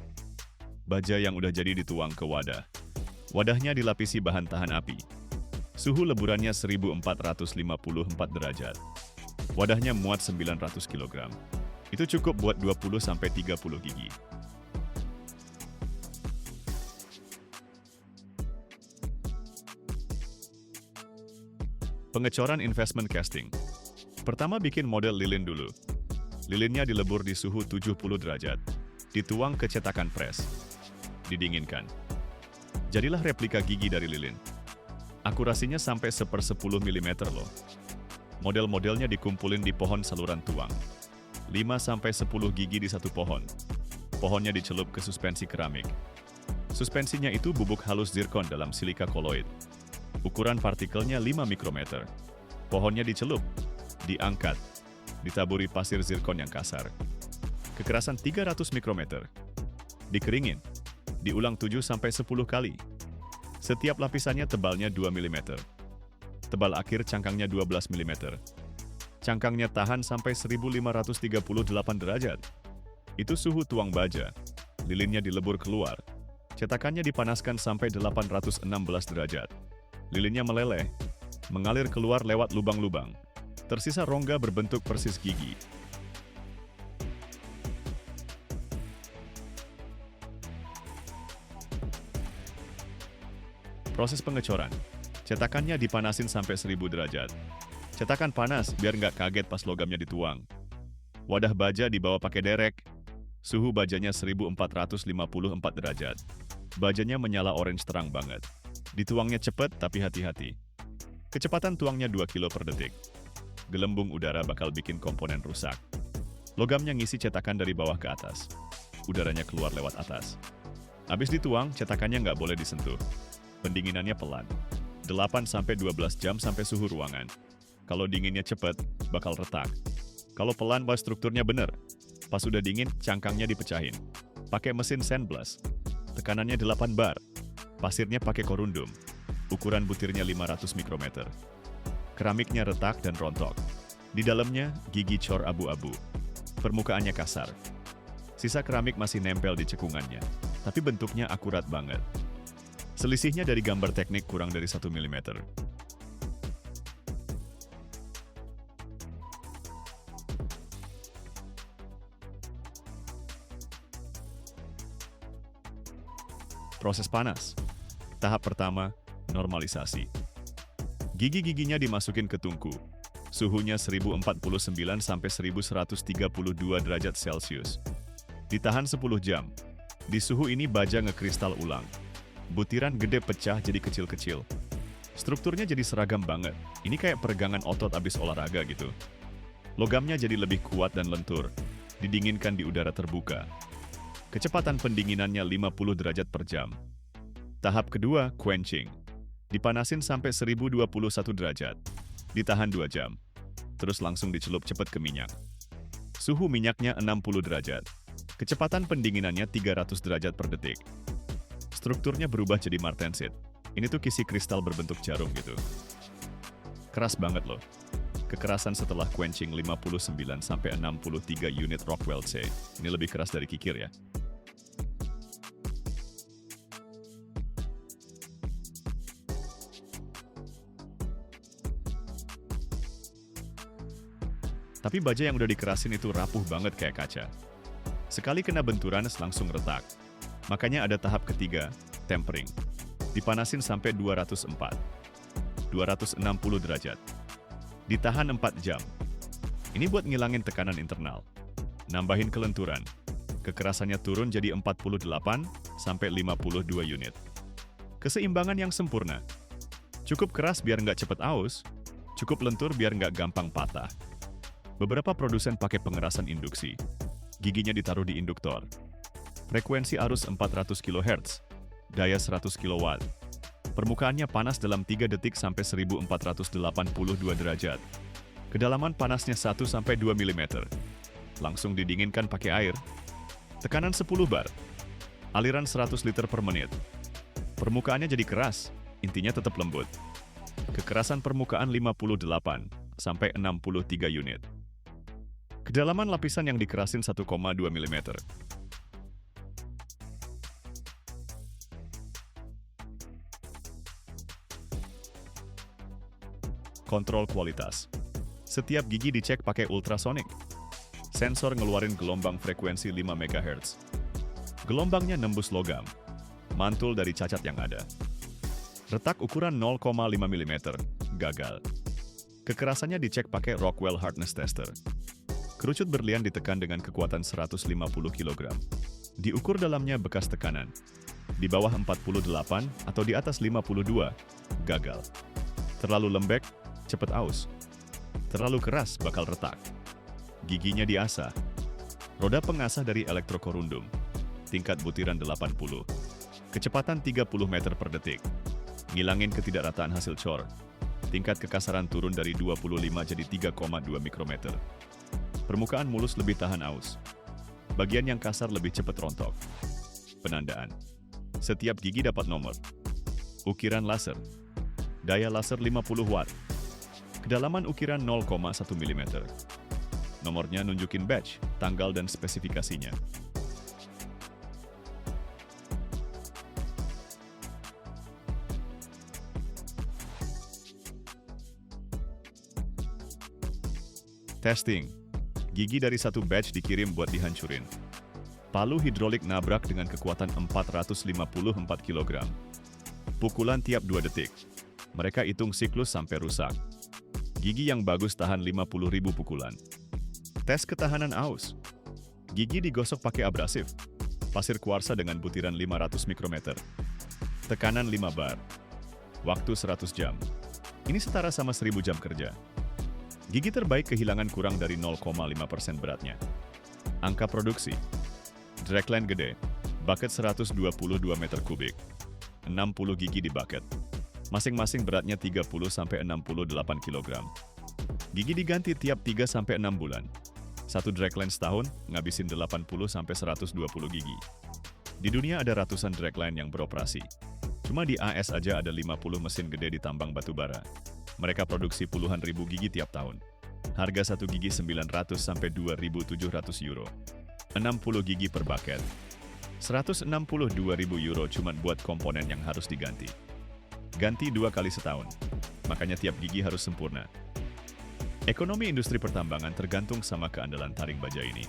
Baja yang udah jadi dituang ke wadah. Wadahnya dilapisi bahan tahan api. Suhu leburannya 1454 derajat. Wadahnya muat 900 kg. Itu cukup buat 20-30 gigi. Pengecoran investment casting. Pertama bikin model lilin dulu. Lilinnya dilebur di suhu 70 derajat. Dituang ke cetakan pres. Didinginkan. Jadilah replika gigi dari lilin. Akurasinya sampai 1/10 mm loh. Model-modelnya dikumpulin di pohon saluran tuang. 5-10 gigi di satu pohon. Pohonnya dicelup ke suspensi keramik. Suspensinya itu bubuk halus zirkon dalam silika koloid. Ukuran partikelnya 5 mikrometer. Pohonnya dicelup, diangkat, ditaburi pasir zirkon yang kasar. Kekerasan 300 mikrometer. Dikeringin, diulang 7-10 kali. Setiap lapisannya tebalnya 2 mm. Tebal akhir cangkangnya 12 mm. Cangkangnya tahan sampai 1538 derajat. Itu suhu tuang baja. Lilinnya dilebur keluar. Cetakannya dipanaskan sampai 816 derajat. Lilinnya meleleh, mengalir keluar lewat lubang-lubang. Tersisa rongga berbentuk persis gigi. Proses pengecoran. Cetakannya dipanasin sampai 1000 derajat. Cetakan panas biar nggak kaget pas logamnya dituang. Wadah baja dibawa pakai derek. Suhu bajanya 1454 derajat. Bajanya menyala orange terang banget. Dituangnya cepet tapi hati-hati. Kecepatan tuangnya 2 kilo per detik. Gelembung udara bakal bikin komponen rusak. Logamnya ngisi cetakan dari bawah ke atas. Udaranya keluar lewat atas. Habis dituang, cetakannya nggak boleh disentuh. Pendinginannya pelan. 8-12 jam sampai suhu ruangan. Kalau dinginnya cepet, bakal retak. Kalau pelan, pas strukturnya bener. Pas udah dingin, cangkangnya dipecahin. Pakai mesin sandblast. Tekanannya 8 bar. Pasirnya pakai korundum. Ukuran butirnya 500 mikrometer. Keramiknya retak dan rontok. Di dalamnya, gigi cor abu-abu. Permukaannya kasar. Sisa keramik masih nempel di cekungannya, tapi bentuknya akurat banget. Selisihnya dari gambar teknik kurang dari 1 mm. Proses panas. Tahap pertama, normalisasi. Gigi-giginya dimasukin ke tungku. Suhunya 1049 sampai 1132 derajat Celcius. Ditahan 10 jam. Di suhu ini baja ngekristal ulang. Butiran gede pecah jadi kecil-kecil. Strukturnya jadi seragam banget. Ini kayak peregangan otot abis olahraga gitu. Logamnya jadi lebih kuat dan lentur. Didinginkan di udara terbuka. Kecepatan pendinginannya 50 derajat per jam. Tahap kedua, quenching. Dipanasin sampai 1021 derajat. Ditahan 2 jam. Terus langsung dicelup cepat ke minyak. Suhu minyaknya 60 derajat. Kecepatan pendinginannya 300 derajat per detik. Strukturnya berubah jadi martensit. Ini tuh kisi kristal berbentuk jarum gitu. Keras banget loh. Kekerasan setelah quenching 59 sampai 63 unit Rockwell C. Ini lebih keras dari kikir ya. Tapi baja yang udah dikerasin itu rapuh banget kayak kaca. Sekali kena benturan langsung retak. Makanya ada tahap ketiga, tempering. Dipanasin sampai 204. 260 derajat. Ditahan 4 jam. Ini buat ngilangin tekanan internal. Nambahin kelenturan. Kekerasannya turun jadi 48 sampai 52 unit. Keseimbangan yang sempurna. Cukup keras biar nggak cepet aus, cukup lentur biar nggak gampang patah. Beberapa produsen pakai pengerasan induksi. Giginya ditaruh di induktor. Frekuensi arus 400 kHz, daya 100 kW. Permukaannya panas dalam 3 detik sampai 1482 derajat. Kedalaman panasnya 1 sampai 2 mm. Langsung didinginkan pakai air. Tekanan 10 bar. Aliran 100 liter per menit. Permukaannya jadi keras, intinya tetap lembut. Kekerasan permukaan 58 sampai 63 unit. Kedalaman lapisan yang dikerasin 1,2 mm. Kontrol kualitas. Setiap gigi dicek pakai ultrasonik. Sensor ngeluarin gelombang frekuensi 5 MHz. Gelombangnya nembus logam. Mantul dari cacat yang ada. Retak ukuran 0,5 mm. Gagal. Kekerasannya dicek pakai Rockwell Hardness Tester. Kerucut berlian ditekan dengan kekuatan 150 kg. Diukur dalamnya bekas tekanan. Di bawah 48 atau di atas 52, gagal. Terlalu lembek, cepet aus. Terlalu keras, bakal retak. Giginya diasah. Roda pengasah dari elektrokorundum. Tingkat butiran 80. Kecepatan 30 meter per detik. Ngilangin ketidakrataan hasil cor. Tingkat kekasaran turun dari 25 jadi 3,2 mikrometer. Permukaan mulus lebih tahan aus. Bagian yang kasar lebih cepat rontok. Penandaan. Setiap gigi dapat nomor. Ukiran laser. Daya laser 50 watt. Kedalaman ukiran 0,1 mm. Nomornya nunjukin batch, tanggal dan spesifikasinya. Testing. Gigi dari satu batch dikirim buat dihancurin. Palu hidrolik nabrak dengan kekuatan 454 kg. Pukulan tiap 2 detik. Mereka hitung siklus sampai rusak. Gigi yang bagus tahan 50.000 pukulan. Tes ketahanan aus. Gigi digosok pakai abrasif. Pasir kuarsa dengan butiran 500 mikrometer. Tekanan 5 bar. Waktu 100 jam. Ini setara sama 1000 jam kerja. Gigi terbaik kehilangan kurang dari 0,5% beratnya. Angka produksi. Dragline gede. Bucket 122 meter kubik. 60 gigi di bucket. Masing-masing beratnya 30-68 kg. Gigi diganti tiap 3-6 bulan. Satu dragline setahun ngabisin 80-120 gigi. Di dunia ada ratusan dragline yang beroperasi. Cuma di AS aja ada 50 mesin gede di tambang batubara. Mereka produksi puluhan ribu gigi tiap tahun. Harga satu gigi 900 sampai 2.700 euro. 60 gigi per bucket. 162.000 euro cuma buat komponen yang harus diganti. Ganti 2 kali setahun, makanya tiap gigi harus sempurna. Ekonomi industri pertambangan tergantung sama keandalan taring baja ini.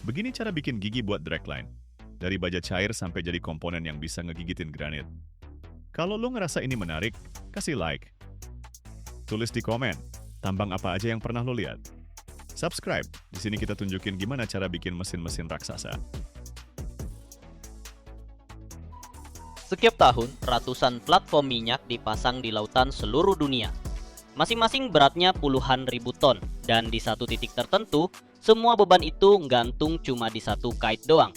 Begini cara bikin gigi buat dragline. Dari baja cair sampai jadi komponen yang bisa ngegigitin granit. Kalau lo ngerasa ini menarik, kasih like. Tulis di komen, tambang apa aja yang pernah lo lihat. Subscribe, di sini kita tunjukin gimana cara bikin mesin-mesin raksasa.
Setiap tahun, ratusan platform minyak dipasang di lautan seluruh dunia. Masing-masing beratnya puluhan ribu ton, dan di satu titik tertentu, semua beban itu gantung cuma di satu kait doang.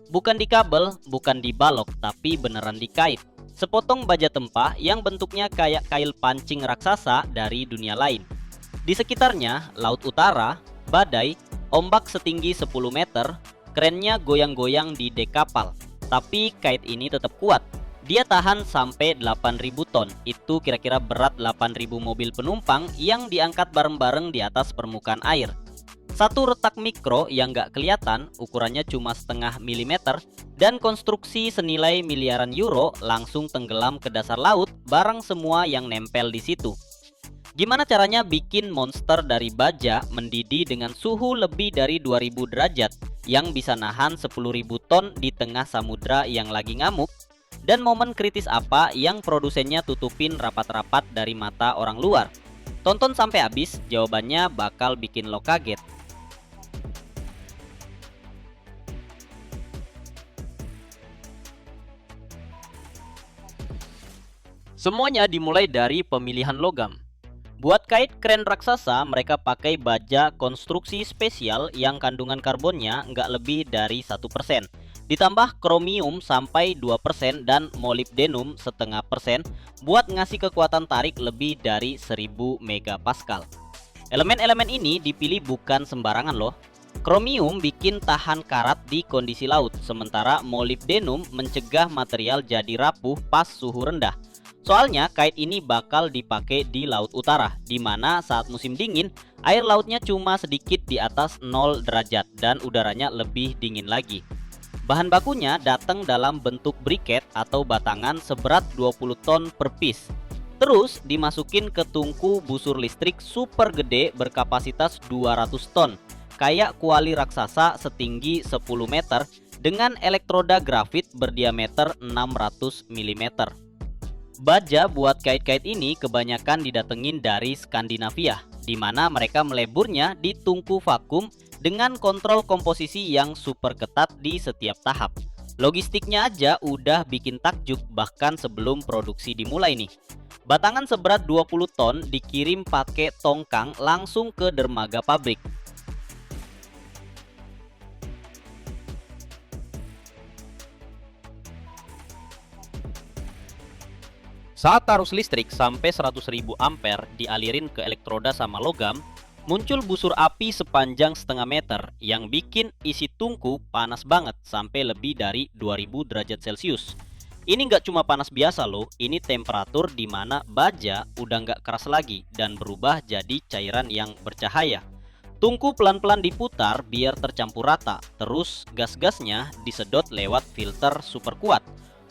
Bukan di kabel, bukan di balok, tapi beneran di kait. Sepotong baja tempah yang bentuknya kayak kail pancing raksasa dari dunia lain. Di sekitarnya, laut utara, badai, ombak setinggi 10 meter, kerennya goyang-goyang di dek kapal. Tapi kait ini tetap kuat. Dia tahan sampai 8.000 ton, itu kira-kira berat 8.000 mobil penumpang yang diangkat bareng-bareng di atas permukaan air. Satu retak mikro yang nggak kelihatan, ukurannya cuma setengah milimeter, dan konstruksi senilai miliaran euro langsung tenggelam ke dasar laut bareng semua yang nempel di situ. Gimana caranya bikin monster dari baja mendidih dengan suhu lebih dari 2000 derajat yang bisa nahan 10.000 ton di tengah samudra yang lagi ngamuk? Dan momen kritis apa yang produsennya tutupin rapat-rapat dari mata orang luar? Tonton sampai habis, jawabannya bakal bikin lo kaget. Semuanya dimulai dari pemilihan logam. Buat kait kren raksasa, mereka pakai baja konstruksi spesial yang kandungan karbonnya nggak lebih dari 1%. Ditambah kromium sampai 2% dan molybdenum 0,5% buat ngasih kekuatan tarik lebih dari 1000 megapascal. Elemen-elemen ini dipilih bukan sembarangan loh. Kromium bikin tahan karat di kondisi laut, sementara molybdenum mencegah material jadi rapuh pas suhu rendah. Soalnya kait ini bakal dipakai di laut utara, di mana saat musim dingin, air lautnya cuma sedikit di atas 0 derajat dan udaranya lebih dingin lagi. Bahan bakunya datang dalam bentuk briket atau batangan seberat 20 ton per piece. Terus dimasukin ke tungku busur listrik super gede berkapasitas 200 ton, kayak kuali raksasa setinggi 10 meter dengan elektroda grafit berdiameter 600 mm. Baja buat kait-kait ini kebanyakan didatengin dari Skandinavia, di mana mereka meleburnya di tungku vakum dengan kontrol komposisi yang super ketat di setiap tahap. Logistiknya aja udah bikin takjub bahkan sebelum produksi dimulai nih. Batangan seberat 20 ton dikirim pakai tongkang langsung ke dermaga pabrik. Saat arus listrik sampai 100.000 ampere dialirin ke elektroda sama logam, muncul busur api sepanjang setengah meter yang bikin isi tungku panas banget sampai lebih dari 2000 derajat Celcius. Ini nggak cuma panas biasa loh, ini temperatur di mana baja udah nggak keras lagi dan berubah jadi cairan yang bercahaya. Tungku pelan-pelan diputar biar tercampur rata, terus gas-gasnya disedot lewat filter super kuat.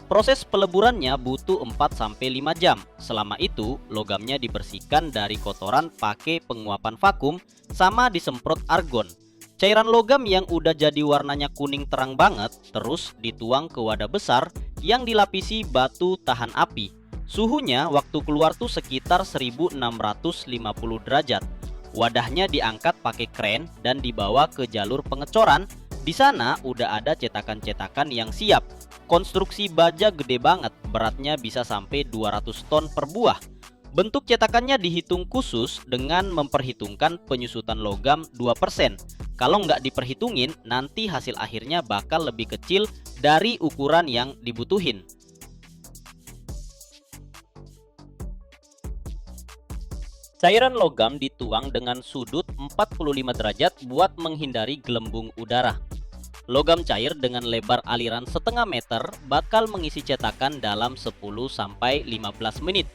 Proses peleburannya butuh 4-5 jam. Selama itu, logamnya dibersihkan dari kotoran pakai penguapan vakum sama disemprot argon. Cairan logam yang udah jadi warnanya kuning terang banget, terus dituang ke wadah besar yang dilapisi batu tahan api. Suhunya waktu keluar tuh sekitar 1650 derajat. Wadahnya diangkat pakai kren dan dibawa ke jalur pengecoran. Di sana udah ada cetakan-cetakan yang siap. Konstruksi baja gede banget, beratnya bisa sampai 200 ton per buah. Bentuk cetakannya dihitung khusus dengan memperhitungkan penyusutan logam 2%. Kalau nggak diperhitungin, nanti hasil akhirnya bakal lebih kecil dari ukuran yang dibutuhin. Cairan logam dituang dengan sudut 45 derajat buat menghindari gelembung udara. Logam cair dengan lebar aliran setengah meter bakal mengisi cetakan dalam 10-15 menit.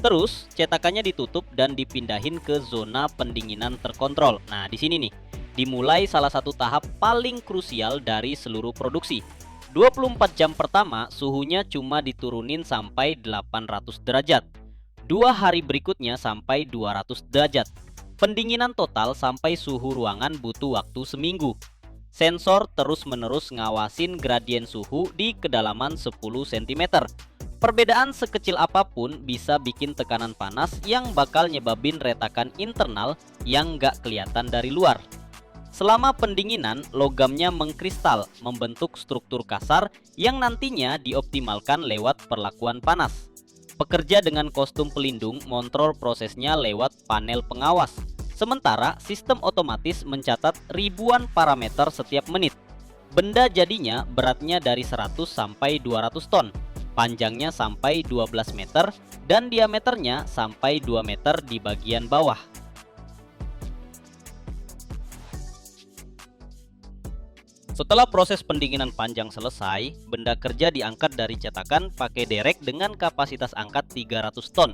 Terus, cetakannya ditutup dan dipindahin ke zona pendinginan terkontrol. Nah, di sini nih, dimulai salah satu tahap paling krusial dari seluruh produksi. 24 jam pertama, suhunya cuma diturunin sampai 800 derajat. 2 hari berikutnya sampai 200 derajat. Pendinginan total sampai suhu ruangan butuh waktu seminggu. Sensor terus-menerus ngawasin gradien suhu di kedalaman 10 cm. Perbedaan sekecil apapun bisa bikin tekanan panas yang bakal nyebabin retakan internal yang nggak kelihatan dari luar. Selama pendinginan, logamnya mengkristal, membentuk struktur kasar yang nantinya dioptimalkan lewat perlakuan panas. Pekerja dengan kostum pelindung mengontrol prosesnya lewat panel pengawas. Sementara sistem otomatis mencatat ribuan parameter setiap menit. Benda jadinya beratnya dari 100 sampai 200 ton. Panjangnya sampai 12 meter dan diameternya sampai 2 meter di bagian bawah. Setelah proses pendinginan panjang selesai, benda kerja diangkat dari cetakan pakai derek dengan kapasitas angkat 300 ton.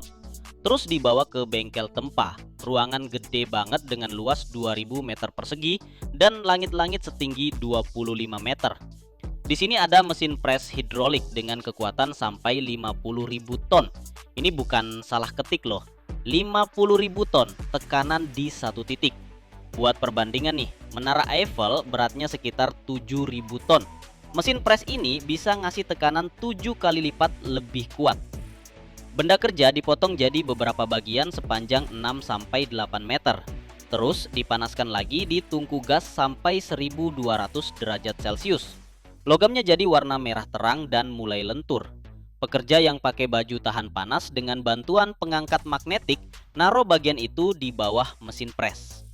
Terus dibawa ke bengkel tempah, ruangan gede banget dengan luas 2000 meter persegi dan langit-langit setinggi 25 meter. Di sini ada mesin pres hidrolik dengan kekuatan sampai 50.000 ton. Ini bukan salah ketik loh. 50.000 ton tekanan di satu titik. Buat perbandingan nih, Menara Eiffel beratnya sekitar 7.000 ton. Mesin pres ini bisa ngasih tekanan 7 kali lipat lebih kuat. Benda kerja dipotong jadi beberapa bagian sepanjang 6-8 meter. Terus dipanaskan lagi di tungku gas sampai 1200 derajat Celcius. Logamnya jadi warna merah terang dan mulai lentur. Pekerja yang pakai baju tahan panas dengan bantuan pengangkat magnetik naruh bagian itu di bawah mesin pres.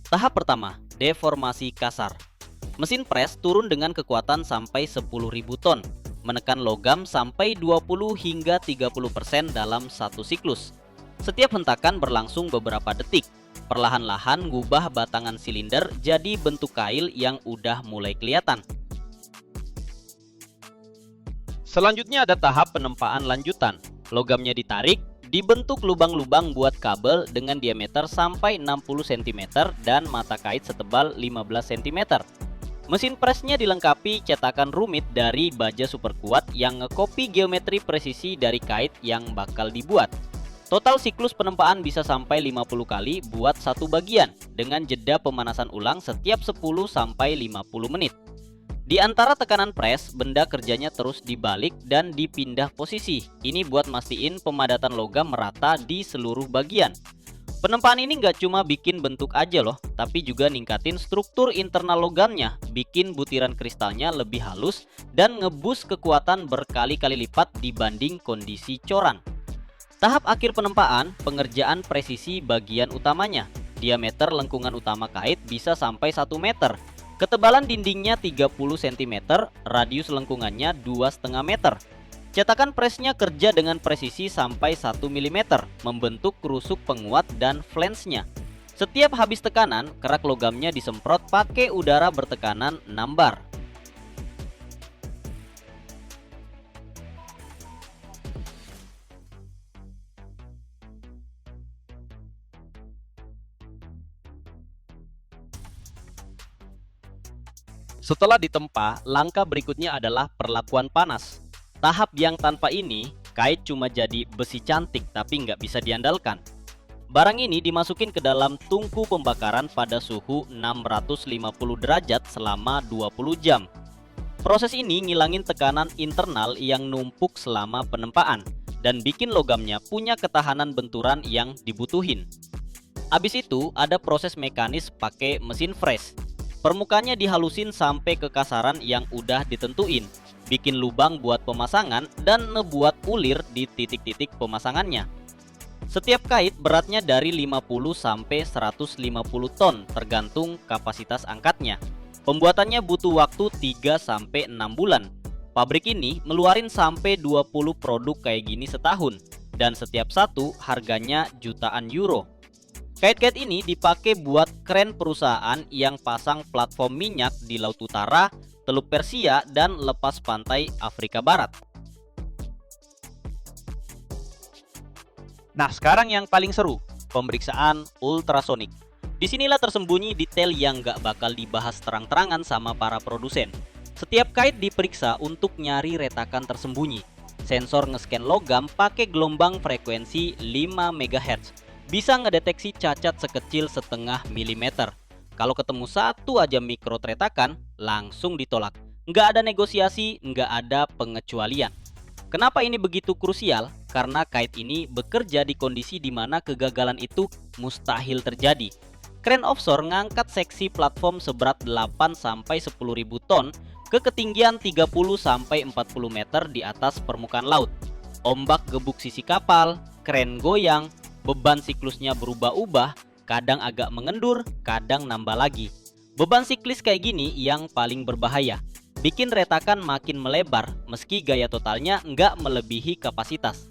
Tahap pertama, deformasi kasar. Mesin pres turun dengan kekuatan sampai 10.000 ton, menekan logam sampai 20 hingga 30% dalam satu siklus. Setiap hentakan berlangsung beberapa detik. Perlahan-lahan ngubah batangan silinder jadi bentuk kail yang udah mulai kelihatan. Selanjutnya ada tahap penempaan lanjutan. Logamnya ditarik, dibentuk lubang-lubang buat kabel dengan diameter sampai 60 cm dan mata kait setebal 15 cm. Mesin presnya dilengkapi cetakan rumit dari baja super kuat yang ngekopi geometri presisi dari kait yang bakal dibuat. Total siklus penempaan bisa sampai 50 kali buat satu bagian dengan jeda pemanasan ulang setiap 10-50 menit. Di antara tekanan pres, benda kerjanya terus dibalik dan dipindah posisi. Ini buat mastiin pemadatan logam merata di seluruh bagian. Penempaan ini nggak cuma bikin bentuk aja loh, tapi juga ningkatin struktur internal logamnya, bikin butiran kristalnya lebih halus dan ngebus kekuatan berkali-kali lipat dibanding kondisi coran. Tahap akhir penempaan, pengerjaan presisi bagian utamanya. Diameter lengkungan utama kait bisa sampai 1 meter. Ketebalan dindingnya 30 cm, radius lengkungannya 2,5 meter. Cetakan presnya kerja dengan presisi sampai 1 mm, membentuk kerusuk penguat dan flensnya. Setiap habis tekanan, kerak logamnya disemprot pakai udara bertekanan 6 bar. Setelah ditempa, langkah berikutnya adalah perlakuan panas. Tahap yang tanpa ini, kait cuma jadi besi cantik tapi nggak bisa diandalkan. Barang ini dimasukin ke dalam tungku pembakaran pada suhu 650 derajat selama 20 jam. Proses ini ngilangin tekanan internal yang numpuk selama penempaan dan bikin logamnya punya ketahanan benturan yang dibutuhin. Abis itu ada proses mekanis pakai mesin fresh. Permukaannya dihalusin sampai ke kasaran yang udah ditentuin, bikin lubang buat pemasangan dan ngebuat ulir di titik-titik pemasangannya. Setiap kait beratnya dari 50 sampai 150 ton tergantung kapasitas angkatnya. Pembuatannya butuh waktu 3 sampai 6 bulan. Pabrik ini ngeluarin sampai 20 produk kayak gini setahun dan setiap satu harganya jutaan euro. Kait-kait ini dipakai buat kren perusahaan yang pasang platform minyak di Laut Utara, Teluk Persia, dan lepas pantai Afrika Barat. Nah, sekarang yang paling seru, pemeriksaan ultrasonik. Disinilah tersembunyi detail yang nggak bakal dibahas terang-terangan sama para produsen. Setiap kait diperiksa untuk nyari retakan tersembunyi. Sensor nge-scan logam pakai gelombang frekuensi 5 MHz. Bisa ngedeteksi cacat sekecil setengah milimeter. Kalau ketemu satu aja mikrotretakan, langsung ditolak. Nggak ada negosiasi, nggak ada pengecualian. Kenapa ini begitu krusial? Karena kait ini bekerja di kondisi di mana kegagalan itu mustahil terjadi. Kren offshore ngangkat seksi platform seberat 8-10.000 ton ke ketinggian 30-40 meter di atas permukaan laut. Ombak gebuk sisi kapal, kren goyang, beban siklusnya berubah-ubah, kadang agak mengendur, kadang nambah lagi. Beban siklis kayak gini yang paling berbahaya. Bikin retakan makin melebar meski gaya totalnya nggak melebihi kapasitas.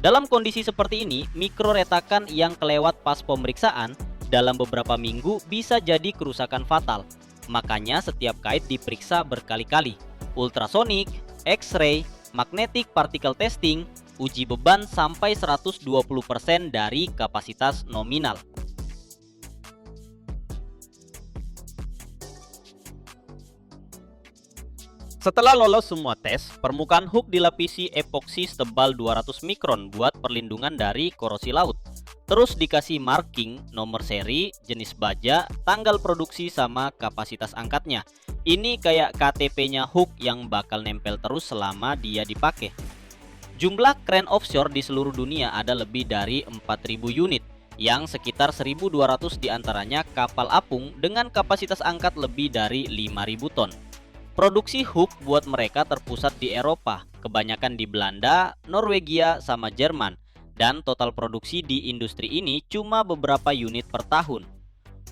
Dalam kondisi seperti ini, mikro retakan yang kelewat pas pemeriksaan dalam beberapa minggu bisa jadi kerusakan fatal. Makanya setiap kait diperiksa berkali-kali. Ultrasonik, X-ray, magnetic particle testing, uji beban sampai 120% dari kapasitas nominal. Setelah lolos semua tes, permukaan hook dilapisi epoksi setebal 200 mikron buat perlindungan dari korosi laut. Terus dikasih marking, nomor seri, jenis baja, tanggal produksi sama kapasitas angkatnya. Ini kayak KTP-nya hook yang bakal nempel terus selama dia dipakai. Jumlah kren offshore di seluruh dunia ada lebih dari 4.000 unit, yang sekitar 1.200 diantaranya kapal apung dengan kapasitas angkat lebih dari 5.000 ton. Produksi hook buat mereka terpusat di Eropa, kebanyakan di Belanda, Norwegia, sama Jerman, dan total produksi di industri ini cuma beberapa unit per tahun.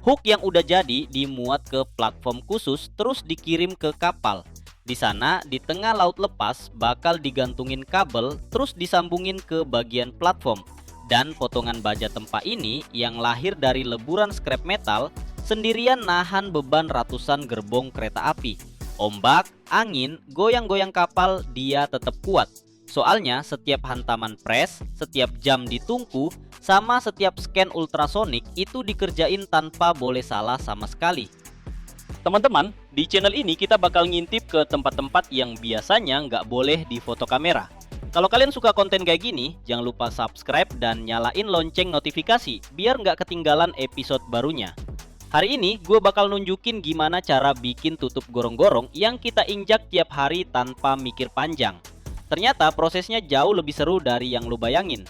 Hook yang udah jadi dimuat ke platform khusus terus dikirim ke kapal. Di sana, di tengah laut lepas, bakal digantungin kabel terus disambungin ke bagian platform. Dan potongan baja tempa ini yang lahir dari leburan scrap metal sendirian nahan beban ratusan gerbong kereta api. Ombak, angin, goyang-goyang kapal dia tetap kuat. Soalnya setiap hantaman press, setiap jam ditungku, sama setiap scan ultrasonik itu dikerjain tanpa boleh salah sama sekali. Teman-teman, di channel ini kita bakal ngintip ke tempat-tempat yang biasanya nggak boleh difoto kamera. Kalau kalian suka konten kayak gini, jangan lupa subscribe dan nyalain lonceng notifikasi biar nggak ketinggalan episode barunya. Hari ini gue bakal nunjukin gimana cara bikin tutup gorong-gorong yang kita injak tiap hari tanpa mikir panjang. Ternyata prosesnya jauh lebih seru dari yang lu bayangin.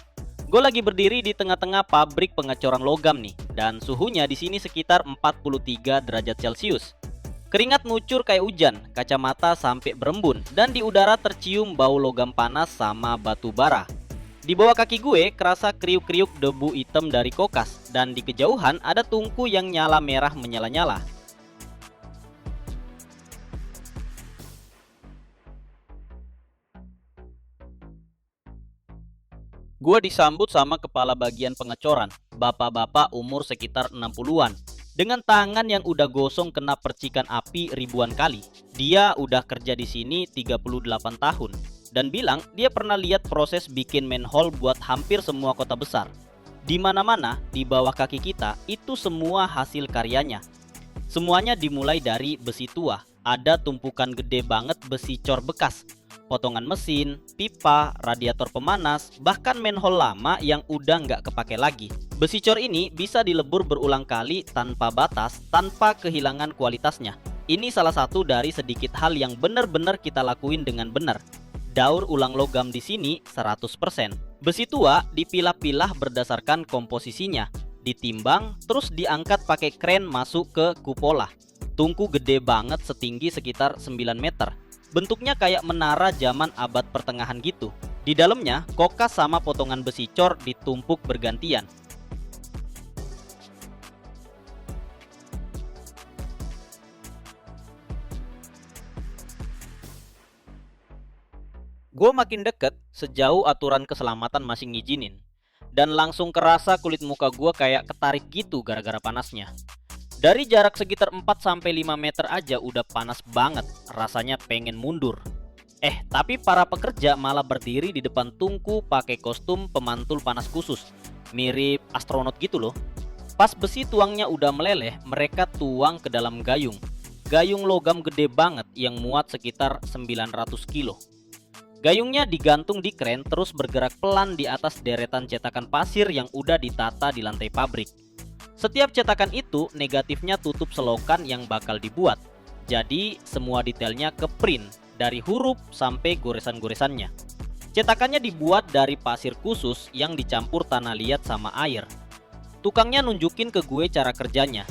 Gue lagi berdiri di tengah-tengah pabrik pengecoran logam nih, dan suhunya di sini sekitar 43 derajat Celcius. Keringat ngucur kayak hujan, kacamata sampai berembun, dan di udara tercium bau logam panas sama batu bara. Di bawah kaki gue kerasa kriuk-kriuk debu hitam dari kokas, dan di kejauhan ada tungku yang nyala merah menyala-nyala. Gue disambut sama kepala bagian pengecoran, bapak-bapak umur sekitar 60-an. Dengan tangan yang udah gosong kena percikan api ribuan kali. Dia udah kerja di sini 38 tahun. Dan bilang dia pernah lihat proses bikin manhole buat hampir semua kota besar. Di mana-mana di bawah kaki kita itu semua hasil karyanya. Semuanya dimulai dari besi tua. Ada tumpukan gede banget besi cor bekas, potongan mesin, pipa, radiator pemanas, bahkan manhole lama yang udah nggak kepake lagi. Besi cor ini bisa dilebur berulang kali tanpa batas, tanpa kehilangan kualitasnya. Ini salah satu dari sedikit hal yang benar-benar kita lakuin dengan benar. Daur ulang logam di sini 100%. Besi tua dipilah-pilah berdasarkan komposisinya, ditimbang, terus diangkat pakai kren masuk ke kupola. Tungku gede banget setinggi sekitar 9 meter. Bentuknya kayak menara zaman abad pertengahan gitu. Di dalamnya, kokas sama potongan besi cor ditumpuk bergantian. Gue makin deket sejauh aturan keselamatan masih ngizinin. Dan langsung kerasa kulit muka gue kayak ketarik gitu gara-gara panasnya. Dari jarak sekitar 4-5 meter aja udah panas banget, rasanya pengen mundur. Tapi para pekerja malah berdiri di depan tungku pakai kostum pemantul panas khusus. mirip astronot gitu loh. Pas besi tuangnya udah meleleh, mereka tuang ke dalam gayung. Gayung logam gede banget yang muat sekitar 900 kilo. Gayungnya digantung di kren terus bergerak pelan di atas deretan cetakan pasir yang udah ditata di lantai pabrik. Setiap cetakan itu negatifnya tutup selokan yang bakal dibuat. Jadi semua detailnya ke print dari huruf sampai goresan-goresannya. Cetakannya dibuat dari pasir khusus yang dicampur tanah liat sama air. Tukangnya nunjukin ke gue cara kerjanya.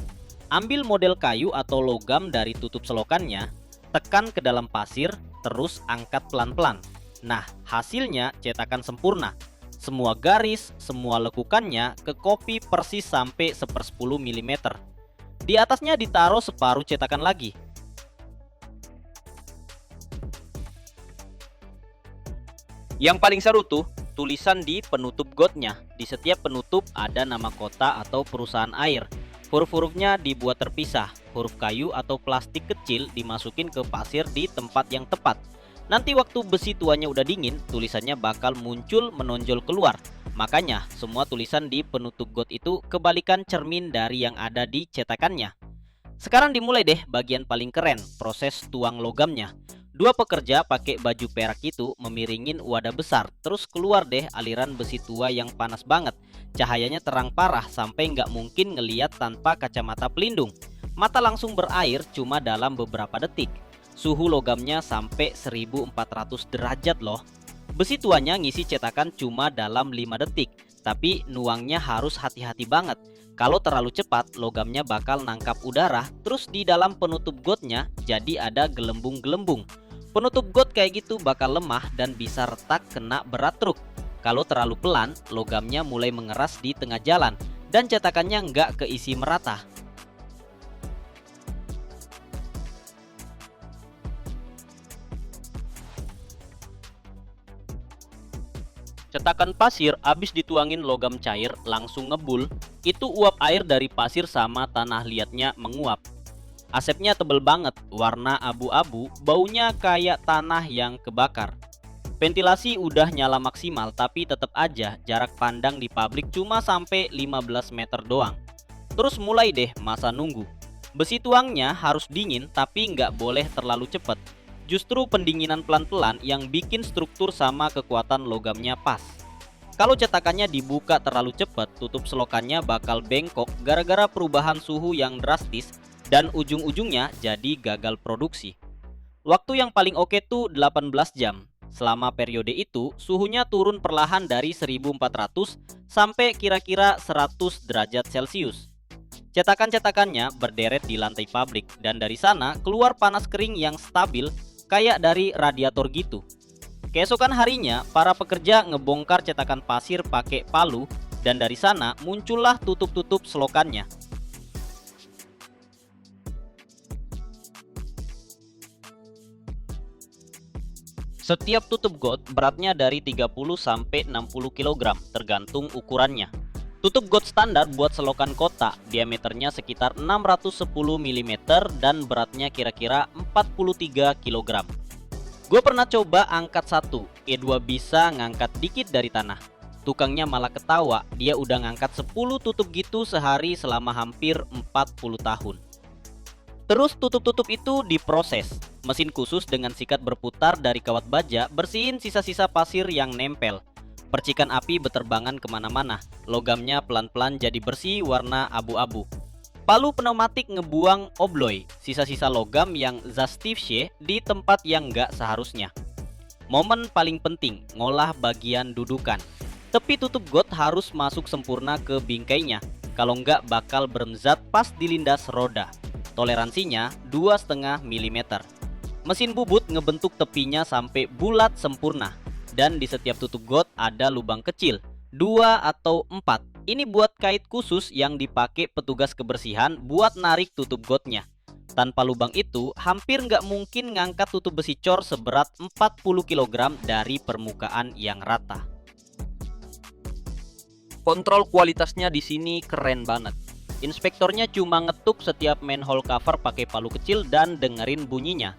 Ambil model kayu atau logam dari tutup selokannya, tekan ke dalam pasir, terus angkat pelan-pelan. Nah, hasilnya cetakan sempurna. Semua garis, semua lekukannya ke copy persis sampai 1/10 mm. Di atasnya ditaruh separuh cetakan lagi. Yang paling seru tuh tulisan di penutup gotnya. Di setiap penutup ada nama kota atau perusahaan air. Huruf-hurufnya dibuat terpisah. Huruf kayu atau plastik kecil dimasukin ke pasir di tempat yang tepat. Nanti waktu besi tuanya udah dingin, tulisannya bakal muncul menonjol keluar. Makanya semua tulisan di penutup got itu kebalikan cermin dari yang ada di cetakannya. Sekarang dimulai deh bagian paling keren, proses tuang logamnya. Dua pekerja pakai baju perak itu memiringin wadah besar, terus keluar deh aliran besi tua yang panas banget. Cahayanya terang parah sampai nggak mungkin ngeliat tanpa kacamata pelindung. Mata langsung berair cuma dalam beberapa detik. Suhu logamnya sampai 1400 derajat loh. Besi tuanya ngisi cetakan cuma dalam 5 detik, tapi nuangnya harus hati-hati banget. Kalau terlalu cepat, logamnya bakal nangkap udara, terus di dalam penutup gotnya jadi ada gelembung-gelembung. Penutup got kayak gitu bakal lemah dan bisa retak kena berat truk. Kalau terlalu pelan, logamnya mulai mengeras di tengah jalan dan cetakannya nggak keisi merata. Cetakan pasir abis dituangin logam cair langsung ngebul. Itu uap air dari pasir sama tanah liatnya menguap. Asapnya tebel banget, warna abu-abu, baunya kayak tanah yang kebakar. Ventilasi udah nyala maksimal tapi tetap aja jarak pandang di pabrik cuma sampai 15 meter doang. Terus mulai deh masa nunggu. Besi tuangnya harus dingin tapi nggak boleh terlalu cepet. Justru pendinginan pelan-pelan yang bikin struktur sama kekuatan logamnya pas. Kalau cetakannya dibuka terlalu cepat, tutup selokannya bakal bengkok gara-gara perubahan suhu yang drastis dan ujung-ujungnya jadi gagal produksi. Waktu yang paling oke tuh 18 jam. Selama periode itu, suhunya turun perlahan dari 1400 sampai kira-kira 100 derajat Celcius. Cetakan-cetakannya berderet di lantai pabrik dan dari sana keluar panas kering yang stabil kayak dari radiator gitu. Keesokan harinya, para pekerja ngebongkar cetakan pasir pakai palu dan dari sana muncullah tutup-tutup selokannya. Setiap tutup got beratnya dari 30 sampai 60 kg tergantung ukurannya. Tutup got standar buat selokan kota diameternya sekitar 610 mm dan beratnya kira-kira 43 kg. Gue pernah coba angkat satu, kedua bisa ngangkat dikit dari tanah. Tukangnya malah ketawa, dia udah ngangkat 10 tutup gitu sehari selama hampir 40 tahun. Terus tutup-tutup itu diproses. Mesin khusus dengan sikat berputar dari kawat baja bersihin sisa-sisa pasir yang nempel. Percikan api berterbangan kemana-mana. Logamnya pelan-pelan jadi bersih warna abu-abu. Palu pneumatik ngebuang obloy, sisa-sisa logam yang zastiffje di tempat yang nggak seharusnya. Momen paling penting, ngolah bagian dudukan. Tepi tutup got harus masuk sempurna ke bingkainya. Kalau nggak bakal beremzat pas dilindas roda. Toleransinya 2,5 mm. Mesin bubut ngebentuk tepinya sampai bulat sempurna. Dan di setiap tutup got ada lubang kecil, 2 atau 4. Ini buat kait khusus yang dipakai petugas kebersihan buat narik tutup gotnya. Tanpa lubang itu, hampir nggak mungkin ngangkat tutup besi cor seberat 40 kg dari permukaan yang rata. Kontrol kualitasnya di sini keren banget. Inspektornya cuma ngetuk setiap manhole cover pakai palu kecil dan dengerin bunyinya.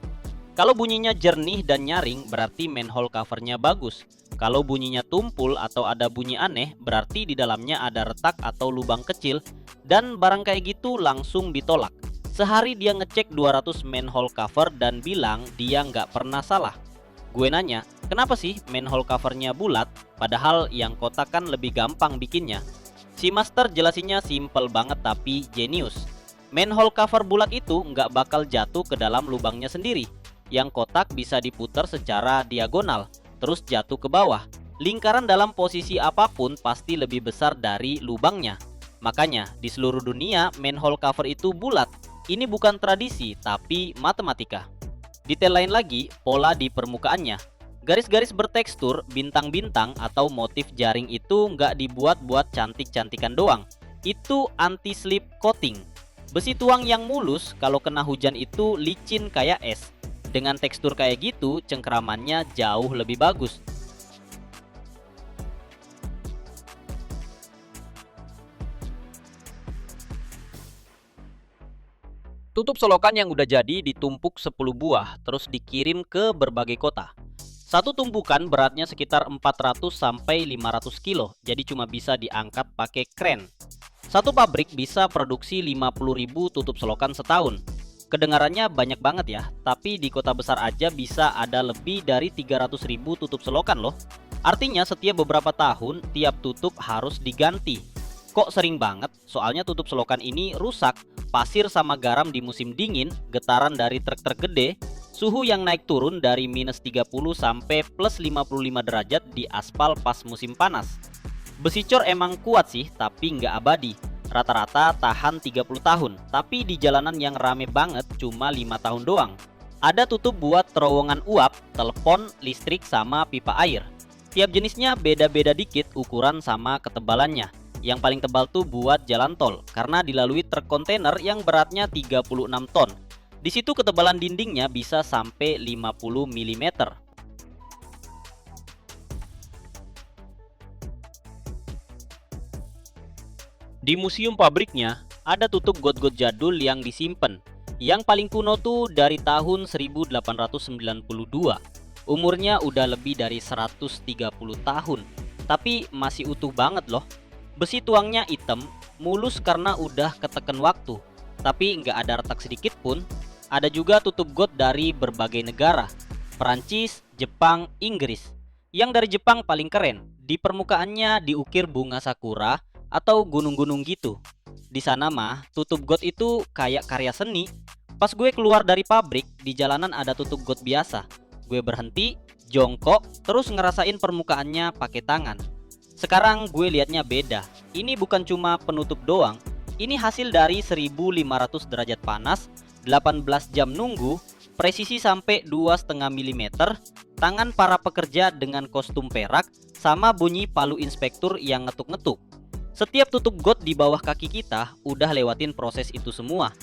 Kalau bunyinya jernih dan nyaring berarti manhole covernya bagus. Kalau bunyinya tumpul atau ada bunyi aneh, berarti di dalamnya ada retak atau lubang kecil, dan barang kayak gitu langsung ditolak. Sehari dia ngecek 200 manhole cover dan bilang dia nggak pernah salah. Gue nanya, kenapa sih manhole covernya bulat, padahal yang kotak kan lebih gampang bikinnya? Si master jelasinnya simple banget tapi jenius. Manhole cover bulat itu nggak bakal jatuh ke dalam lubangnya sendiri. Yang kotak bisa diputar secara diagonal, terus jatuh ke bawah. Lingkaran dalam posisi apapun pasti lebih besar dari lubangnya. Makanya di seluruh dunia manhole cover itu bulat. Ini bukan tradisi tapi matematika. Detail lain lagi, pola di permukaannya. Garis-garis bertekstur, bintang-bintang atau motif jaring itu nggak dibuat buat cantik-cantikan doang. Itu anti-slip coating. Besi tuang yang mulus kalau kena hujan itu licin kayak es. Dengan tekstur kayak gitu, cengkeramannya jauh lebih bagus. Tutup selokan yang udah jadi ditumpuk 10 buah, terus dikirim ke berbagai kota. Satu tumpukan beratnya sekitar 400 sampai 500 kilo, jadi cuma bisa diangkat pakai kren. Satu pabrik bisa produksi 50.000 tutup selokan setahun. Kedengarannya banyak banget ya, tapi di kota besar aja bisa ada lebih dari 300.000 tutup selokan loh. Artinya setiap beberapa tahun, tiap tutup harus diganti. Kok sering banget? Soalnya tutup selokan ini rusak, pasir sama garam di musim dingin, getaran dari truk-truk gede, suhu yang naik turun dari minus 30 sampai plus 55 derajat di aspal pas musim panas. Besi cor emang kuat sih, tapi nggak abadi. Rata-rata tahan 30 tahun, tapi di jalanan yang rame banget cuma 5 tahun doang. Ada tutup buat terowongan uap, telepon, listrik, sama pipa air. Tiap jenisnya beda-beda dikit ukuran sama ketebalannya. Yang paling tebal tuh buat jalan tol, karena dilalui truk kontainer yang beratnya 36 ton. Di situ ketebalan dindingnya bisa sampai 50 mm. Di museum pabriknya, ada tutup got-got jadul yang disimpan. Yang paling kuno tuh dari tahun 1892. Umurnya udah lebih dari 130 tahun, tapi masih utuh banget loh. Besi tuangnya hitam, mulus karena udah keteken waktu, tapi nggak ada retak sedikit pun. Ada juga tutup got dari berbagai negara, Perancis, Jepang, Inggris. Yang dari Jepang paling keren, di permukaannya diukir bunga sakura atau gunung-gunung gitu. Di sana mah tutup got itu kayak karya seni. Pas gue keluar dari pabrik, di jalanan ada tutup got biasa. Gue berhenti, jongkok, terus ngerasain permukaannya pakai tangan. Sekarang gue liatnya beda. Ini bukan cuma penutup doang. Ini hasil dari 1500 derajat panas, 18 jam nunggu, presisi sampai 2,5 mm, tangan para pekerja dengan kostum perak, sama bunyi palu inspektur yang ngetuk-ngetuk. Setiap tutup got di bawah kaki kita udah lewatin proses itu semua.